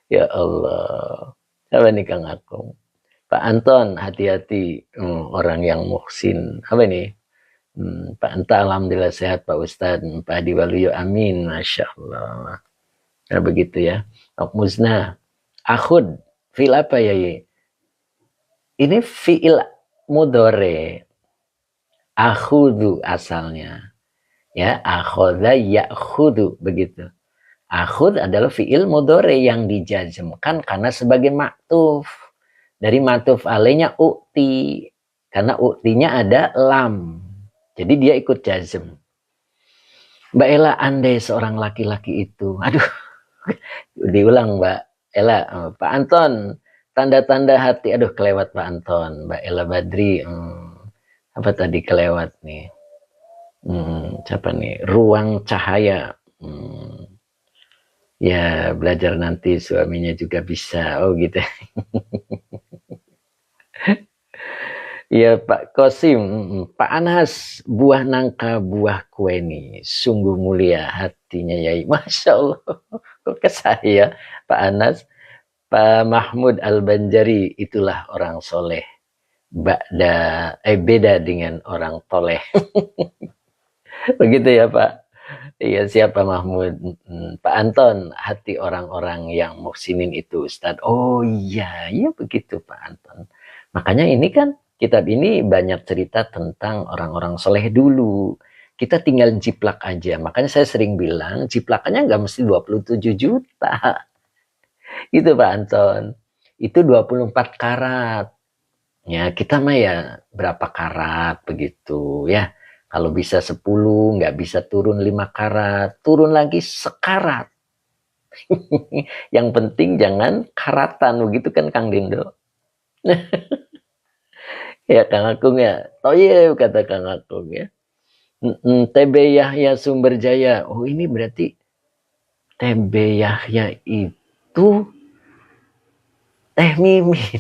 ya Allah. Apa nih Kang Akung? Pak Anton, hati-hati. Orang yang muhsin. Apa nih? Pak Anta, alhamdulillah sehat Pak Ustadz. Pak Hadi Waluyo, amin. Masya Allah. Nah, begitu ya. Okmuzna. Akhud. Fil apa ya? Ini fi'il mudhore. Akhudu asalnya. Ya, akhoda ya'khudu. Begitu. Akhud adalah fi'il mudhore yang dijazmkan karena sebagai maktuf. Dari maktuf alainya ukti. Karena uktinya ada lam. Jadi dia ikut jazm. Mbak Ella, andai seorang laki-laki itu. Aduh. Diulang Mbak Ella. Pak Anton. Tanda-tanda hati. Aduh kelewat Pak Anton. Mbak Ella Badri. Apa tadi kelewat nih? Siapa nih? Ruang cahaya. Ya belajar nanti suaminya juga bisa. Oh gitu. Ya Pak Kosim, Pak Anas, buah nangka, buah kueni, sungguh mulia hatinya Yai. Masya Allah, kok ke saya Pak Anas, Pak Mahmud Al-Banjari, itulah orang soleh. Beda dengan orang toleh. Begitu ya Pak. Iya siapa Mahmud? Pak Anton, hati orang-orang yang muhsinin itu Ustadz. Oh iya, iya begitu Pak Anton. Makanya ini kan kitab ini banyak cerita tentang orang-orang soleh dulu. Kita tinggal jiplak aja. Makanya saya sering bilang jiplakannya nggak mesti 27 juta. Gitu Pak Anton. Itu 24 karat. Ya kita mah ya berapa karat begitu ya. Kalau bisa 10, nggak bisa turun 5 karat. Turun lagi sekarat. Yang penting jangan karatan. Begitu kan Kang Dindo. Ya Kang Akung ya. Toyib kata Kang Akung ya. TB Yahya Sumberjaya. Oh ini berarti TB Yahya itu Teh Mimin.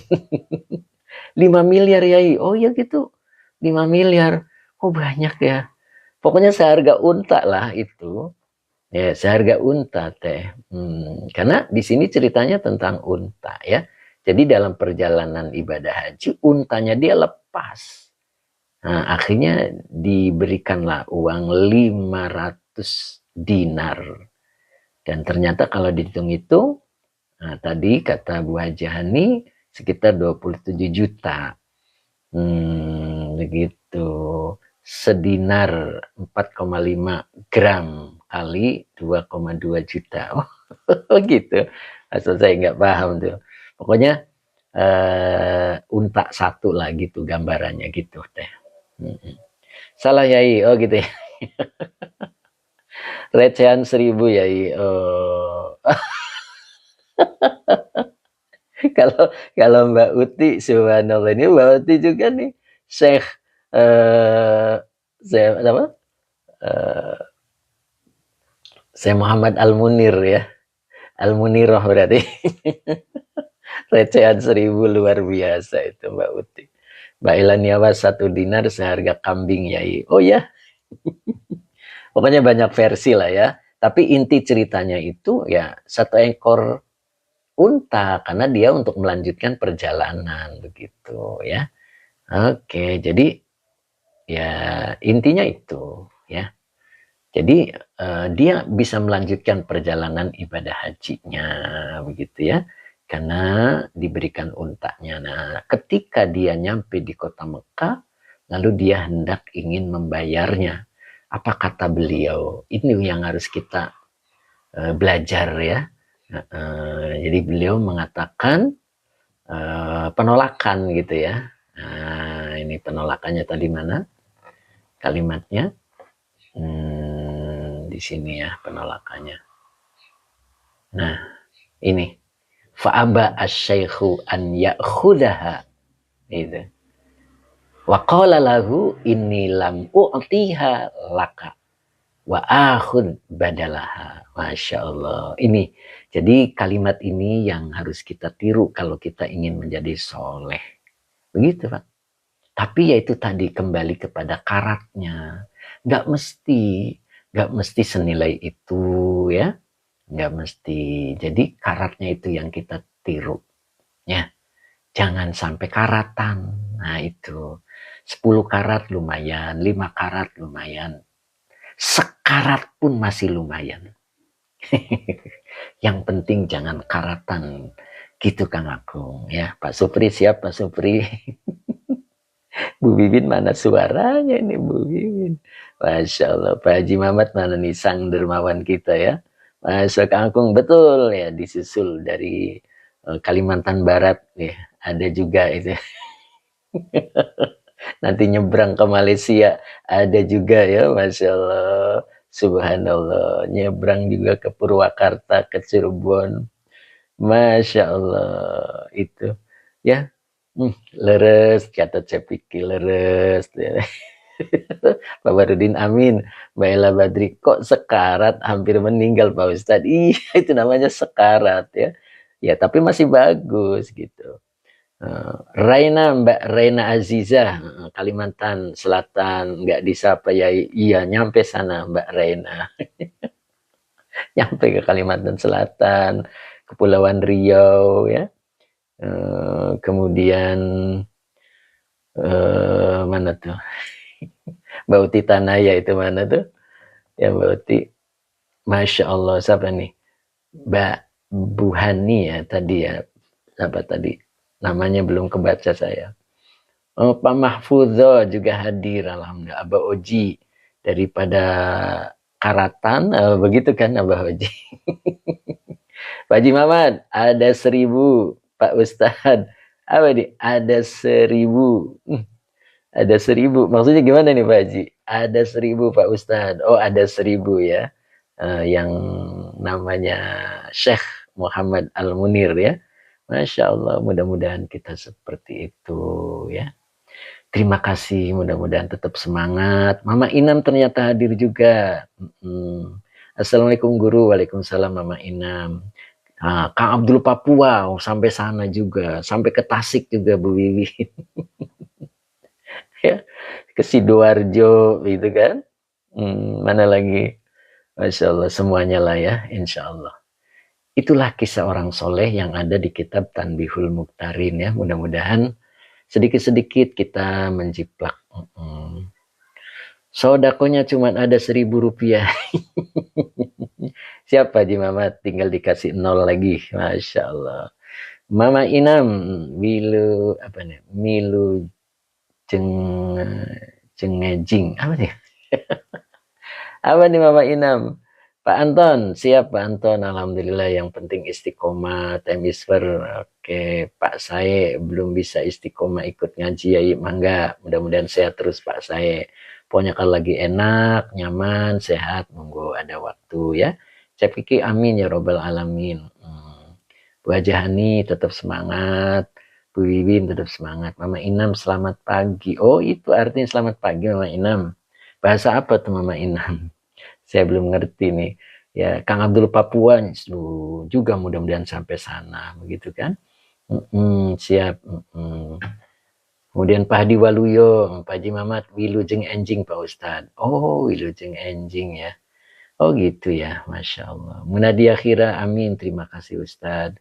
5 miliar Yai. Oh ya gitu. 5 miliar. Oh banyak ya. Pokoknya seharga unta lah itu. Ya seharga unta teh. Karena di sini ceritanya tentang unta ya. Jadi dalam perjalanan ibadah haji, untanya dia lepas. Nah, akhirnya diberikanlah uang 500 dinar. Dan ternyata kalau dihitung-hitung, nah, tadi kata Bu Haji Hani, sekitar 27 juta. Begitu. Sedinar 4,5 gram kali 2,2 juta. Oh gitu. Asal saya nggak paham tuh. Pokoknya unta satu lah gitu gambarannya gitu teh. Salah Yai, oh gitu ya. Recehan 1.000 Yai. Oh. kalau kalau Mbak Uti, subhanallah, ini Mbak Uti juga nih Syekh saya apa? Eh, saya Muhammad Al-Munir ya. Al-Muniroh berarti. Recehan 1.000 luar biasa itu Mbak Uti. Mbak Ilaniawa 1 dinar seharga kambing Yai. Oh ya, pokoknya banyak versi lah ya. Tapi inti ceritanya itu ya 1 ekor unta karena dia untuk melanjutkan perjalanan begitu ya. Oke, jadi ya intinya itu ya. Jadi dia bisa melanjutkan perjalanan ibadah hajinya begitu ya. Karena diberikan untanya. Nah, ketika dia nyampe di kota Mekah, lalu dia hendak ingin membayarnya. Apa kata beliau? Ini yang harus kita belajar ya. Jadi beliau mengatakan penolakan gitu ya. Nah, ini penolakannya tadi mana? Kalimatnya di sini ya penolakannya. Nah, ini fa'aba asy-syaikhu an ya'khudaha itu. Wa qala lahu inni lam u'tiha laka wa akhud badalaha. Masya Allah. Ini jadi kalimat ini yang harus kita tiru kalau kita ingin menjadi soleh. Begitu Pak. Tapi yaitu tadi kembali kepada karatnya. Nggak mesti senilai itu ya. Nggak mesti. Jadi karatnya itu yang kita tiru. Ya. Jangan sampai karatan. Nah itu. 10 karat lumayan. 5 karat lumayan. Sekarat pun masih lumayan. Yang penting jangan karatan. Gitu Kang Agung. Ya, Pak Supri siap Pak Supri. Bu Bibin mana suaranya ini Bu Bibin. Masya Allah. Pak Haji Mamat mana nih sang dermawan kita ya. Masya Kang Agung betul ya disusul dari Kalimantan Barat ya. Ada juga itu. Nanti nyebrang ke Malaysia ada juga ya. Masya Allah. Subhanallah. Nyebrang juga ke Purwakarta, ke Cirebon. Masya Allah. Itu ya. Leres, catat saya pikir leres. Pak Barudin Amin, Mbak Ella Badri, kok sekarat hampir meninggal Pak Ustadz? Iya, itu namanya sekarat ya. Ya, tapi masih bagus gitu. Raina, Mbak Raina Aziza, Kalimantan Selatan, nggak disapa ya? Iya, nyampe sana Mbak Raina. Nyampe ke Kalimantan Selatan, Kepulauan Riau ya. Kemudian mana tuh? Mbak Uti Tanaya itu mana tuh? Ya Mbak Uti. Masya Allah, siapa nih? Mbak Buhani ya tadi ya. Siapa tadi? Namanya belum kebaca saya. Oh, Pak Mahfudzo juga hadir. Alhamdulillah. Abah Oji. Daripada Karatan. Begitu kan Abah Oji. Pak Haji Mamat. Ada 1.000. Pak Ustadz. Apa nih? Ada 1.000. Ada 1.000. Maksudnya gimana nih Pak Haji? Ada 1.000 Pak Ustadz. Oh ada 1.000 ya. Yang namanya Syekh Muhammad Al-Munir ya. Masya Allah, mudah-mudahan kita seperti itu ya. Terima kasih, mudah-mudahan tetap semangat. Mama Inam ternyata hadir juga. Assalamualaikum guru, waalaikumsalam Mama Inam. Kang Abdul Papua, sampai sana juga. Sampai ke Tasik juga Bu Wiwi. Ya, ke Sidoarjo gitu kan. Mana lagi? Masya Allah, semuanya lah ya, insya Allah. Itulah kisah orang soleh yang ada di kitab Tanbihul Muqtarin ya. Mudah-mudahan sedikit-sedikit kita menjiplak. Sodakonya cuma ada Rp1.000. Siapa Haji Mamat? Tinggal dikasih 0 lagi. Masya Allah. Mama Inam, Milu apa nih? Milu ceng cengejing apa nih? Apa nih Mama Inam? Pak Anton, siap Pak Anton. Alhamdulillah yang penting istiqomah, temisfer. Oke, Pak saya belum bisa istiqomah ikut ngaji ya, mangga. Mudah-mudahan sehat terus Pak saya. Pokoknya kalau lagi enak, nyaman, sehat, monggo ada waktu ya. Saya pikir amin ya robbal alamin. Bu Haja Hani tetap semangat. Bu Wiwin tetap semangat. Mama Inam selamat pagi. Oh itu artinya selamat pagi Mama Inam. Bahasa apa tuh Mama Inam? Saya belum ngerti nih. Ya, Kang Abdul Papua juga mudah-mudahan sampai sana, begitu kan? Siap. Kemudian Pak Hadi Waluyo, Pak Haji Mamat, Wilujeng Enjing Pak Ustadz. Oh, Wilujeng Enjing ya. Oh gitu ya, Masya Allah. Munadia Khira, amin. Terima kasih Ustadz.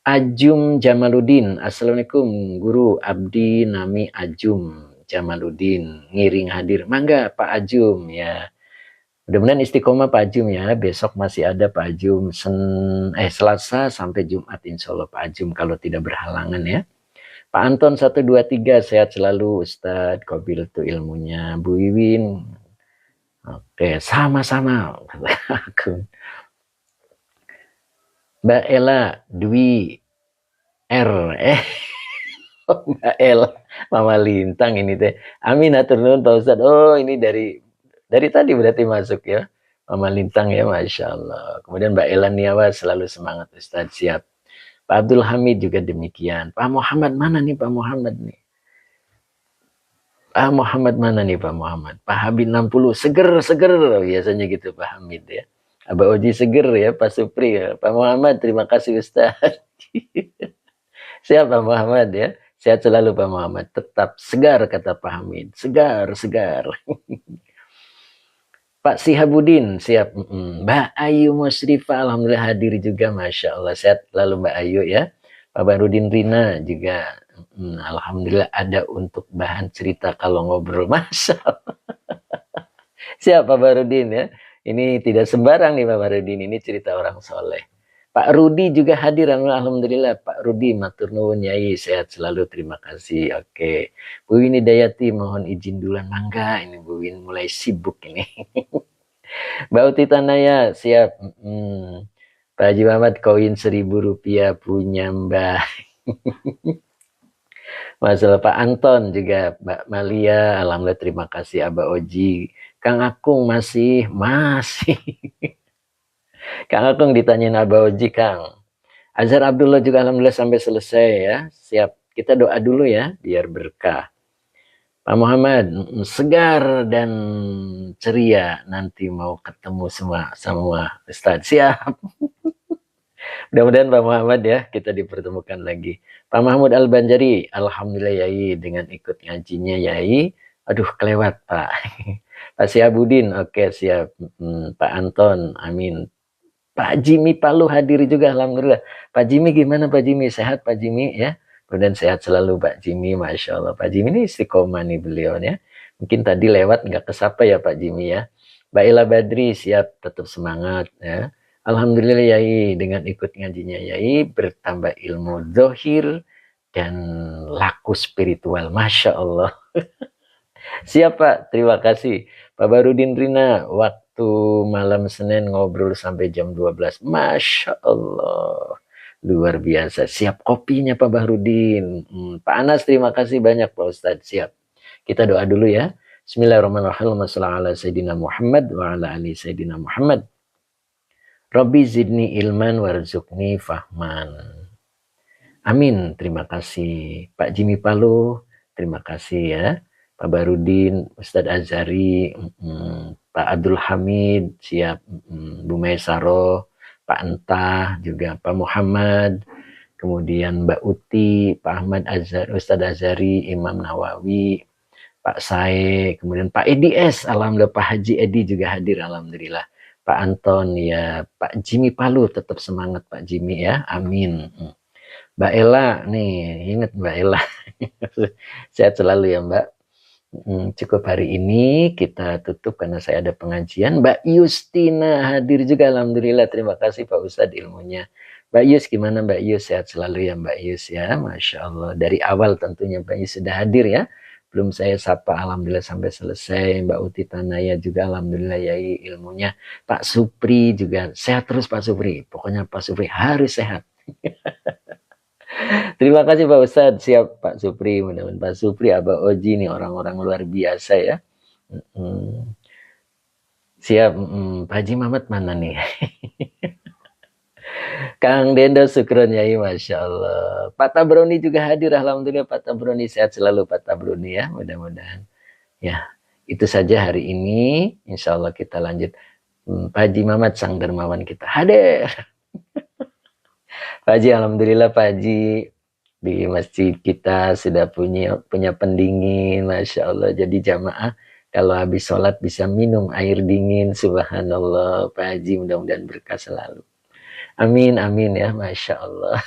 Ajum Jamaluddin, Assalamualaikum Guru, Abdi Nami Ajum Jamaluddin, ngiring hadir. Mangga Pak Ajum ya. Mudah-mudahan istiqomah Pak Ajum ya. Besok masih ada Pak Ajum Selasa sampai Jumat insya Allah Pak Ajum kalau tidak berhalangan ya. Pak Anton 123 sehat selalu Ustadz. Qabil tuh ilmunya. Bu Wiwin. Oke, sama-sama. Mbak Ella Dwi R. Mbak Ella Mama Lintang ini teh. Amin atur nuhun Pak Ustadz. Oh, ini dari tadi berarti masuk ya. Mama Lintang ya, Masya Allah. Kemudian Mbak Ella Niawa selalu semangat Ustadz, siap. Pak Abdul Hamid juga demikian. Pak Muhammad mana nih Pak Muhammad nih? Pak Muhammad mana nih Pak Muhammad? Pak Habib 60, seger biasanya gitu Pak Hamid ya. Abah Oji seger ya, Pak Supri ya. Pak Muhammad terima kasih Ustadz. Siap Pak Muhammad ya. Sehat selalu Pak Muhammad. Tetap segar kata Pak Hamid. Segar. Pak Sihabudin siap. Mbak Ayu Musrifah alhamdulillah hadir juga, Masya Allah. Sehat lalu Mbak Ayu ya. Pak Barudin Rina juga alhamdulillah ada untuk bahan cerita kalau ngobrol. Masya Allah. Siap Pak Barudin ya. Ini tidak sembarang nih Pak Barudin. Ini cerita orang soleh. Pak Rudi juga hadir, alhamdulillah. Pak Rudi matur nuwun Yai, sehat selalu, terima kasih. Oke, Bu Wini Dayati mohon izin duluan, mangga. Ini Bu Win mulai sibuk ini. Mbak Uti Tanaya siap. Pak Haji Muhammad koin Rp1.000 punya Mbak. Masalah Pak Anton juga, Mbak Malia, alhamdulillah terima kasih. Abah Oji, Kang Akung masih. Kang Akung ditanyain Abah Oji, Kang. Azhar Abdullah juga alhamdulillah sampai selesai ya. Siap. Kita doa dulu ya biar berkah. Pak Muhammad segar dan ceria, nanti mau ketemu semua Ustadz. Siap. Mudah-mudahan Pak Muhammad ya kita dipertemukan lagi. Pak Mahmud Al-Banjari, alhamdulillah Yai dengan ikut ngajinya Yai. Aduh kelewat Pak. Pak Sihabudin, oke siap. Pak Anton, amin. Pak Jimmy Palu hadir juga alhamdulillah. Pak Jimmy gimana Pak Jimmy? Sehat Pak Jimmy ya? Kemudian sehat selalu Pak Jimmy, Masya Allah. Pak Jimmy ini istiqomah nih beliau ya. Mungkin tadi lewat nggak kesapa ya Pak Jimmy ya. Mbak Ella Badri siap tetap semangat ya. Alhamdulillah Yai dengan ikut ngajinya Yai bertambah ilmu zahir dan laku spiritual. Masya Allah. Siap Pak, terima kasih. Pak Barudin Rina, waktu malam Senin ngobrol sampai jam 12. Masya Allah. Luar biasa. Siap kopinya Pak Barudin. Pak Anas, terima kasih banyak Pak Ustadz. Siap. Kita doa dulu ya. Bismillahirrahmanirrahim. Wassalamualaikum warahmatullahi Sayyidina Muhammad wa ala ali Sayyidina Muhammad. Rabbi zidni ilman warzuqni fahman. Amin. Terima kasih. Pak Jimmy Palu, terima kasih ya. Pak Barudin, Ustadz Azhari, Pak Abdul Hamid, siap. Bu Maisaro, Pak Entah, juga Pak Muhammad, kemudian Mbak Uti, Pak Ahmad Azhar, Ustadz Azhari, Imam Nawawi, Pak Sae, kemudian Pak Edi S, alhamdulillah Pak Haji Edi juga hadir, alhamdulillah. Pak Anton ya, Pak Jimmy Palu tetap semangat Pak Jimmy ya, amin. Mbak Ella nih, ingat Mbak Ella, sehat selalu ya Mbak. Cukup hari ini kita tutup karena saya ada pengajian. Mbak Yustina hadir juga, alhamdulillah. Terima kasih Pak Ustadz ilmunya. Mbak Yus gimana Mbak Yus? Sehat selalu ya Mbak Yus ya, Masya Allah. Dari awal tentunya Mbak Yus sudah hadir ya. Belum saya sapa, alhamdulillah sampai selesai. Mbak Uti Tanaya juga, alhamdulillah ya ilmunya. Pak Supri juga sehat terus Pak Supri. Pokoknya Pak Supri harus sehat. Terima kasih Pak Ustadz. Siap Pak Supri. Mudah-mudahan Pak Supri, Abah Oji nih orang-orang luar biasa ya. Siap. Pak Haji Mamat mana nih? Kang Dendo Sukron Yai, Masya Allah. Pak Tabroni juga hadir. Alhamdulillah Pak Tabroni sehat selalu Pak Tabroni ya. Mudah-mudahan. Ya, itu saja hari ini. Insya Allah kita lanjut. Pak Haji Mamat sang dermawan kita hadir. Pak Haji, alhamdulillah Pak Haji di masjid kita sudah punya pendingin, Masya Allah. Jadi jamaah kalau habis sholat bisa minum air dingin, subhanallah. Pak Haji mudah-mudahan berkah selalu. Amin, amin ya, Masya Allah.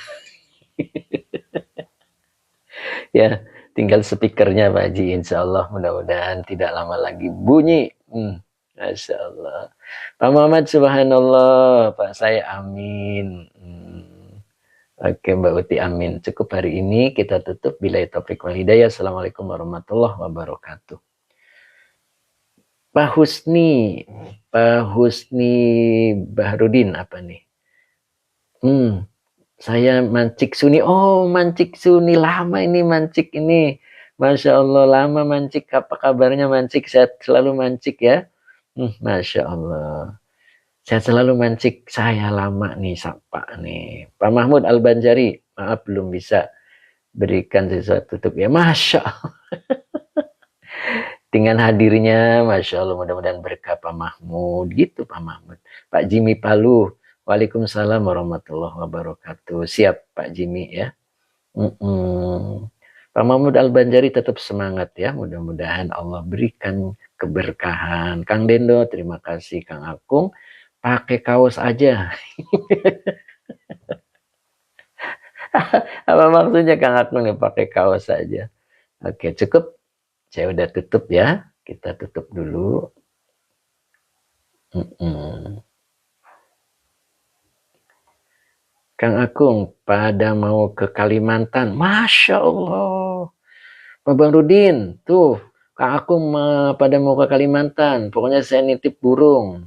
Ya, tinggal speakernya Pak Haji, insya Allah mudah-mudahan tidak lama lagi bunyi. Masya Allah. Pak Muhammad, subhanallah. Pak saya, amin. Oke Mbak Uti, amin. Cukup hari ini kita tutup. Billahi taufiq wal hidayah. Assalamualaikum warahmatullahi wabarakatuh. Pak Husni Bahrudin apa nih? Saya Mancik Suni. Oh, Mancik Suni, lama ini Mancik ini. Masya Allah, lama Mancik. Apa kabarnya Mancik? Sehat selalu Mancik ya. Masya Allah. Sehat selalu Mancik. Saya lama nih sapa nih. Pak Mahmud Al-Banjari, maaf belum bisa berikan sesuatu tutup ya. Masya Allah. Dengan hadirnya, Masya Allah, mudah-mudahan berkah Pak Mahmud. Gitu Pak Mahmud. Pak Jimmy Palu, waalaikumsalam warahmatullahi wabarakatuh. Siap Pak Jimmy ya. Pak Mahmud Al-Banjari tetap semangat ya. Mudah-mudahan Allah berikan keberkahan. Kang Dendo, terima kasih. Kang Akung, pakai kaos aja. Apa maksudnya Kang Akung nih pakai kaos aja? Oke, cukup. Saya udah tutup ya. Kita tutup dulu. Kang Akung, pada mau ke Kalimantan. Masya Allah. Pak Bang Rudin, tuh. Kang Akung pada mau ke Kalimantan. Pokoknya saya nitip burung.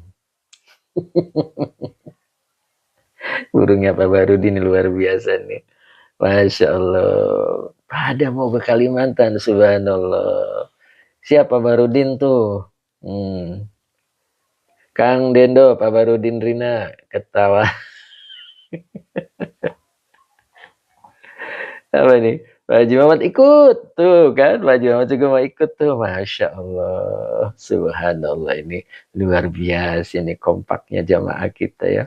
Burungnya Pak Barudin luar biasa nih. Masya Allah. Pada mau ke Kalimantan, subhanallah. Siapa Barudin tuh? Kang Dendo, Pak Barudin Rina, ketawa. Apa nih? Pak Haji Muhammad ikut tuh kan, Pak Haji Muhammad juga mau ikut tuh, Masya Allah, subhanallah, ini luar biasa ini kompaknya jamaah kita ya.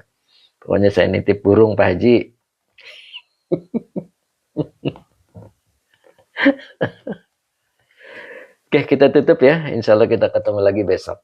Pokoknya saya nitip burung Pak Haji. Oke, kita tutup ya. Insya Allah kita ketemu lagi besok.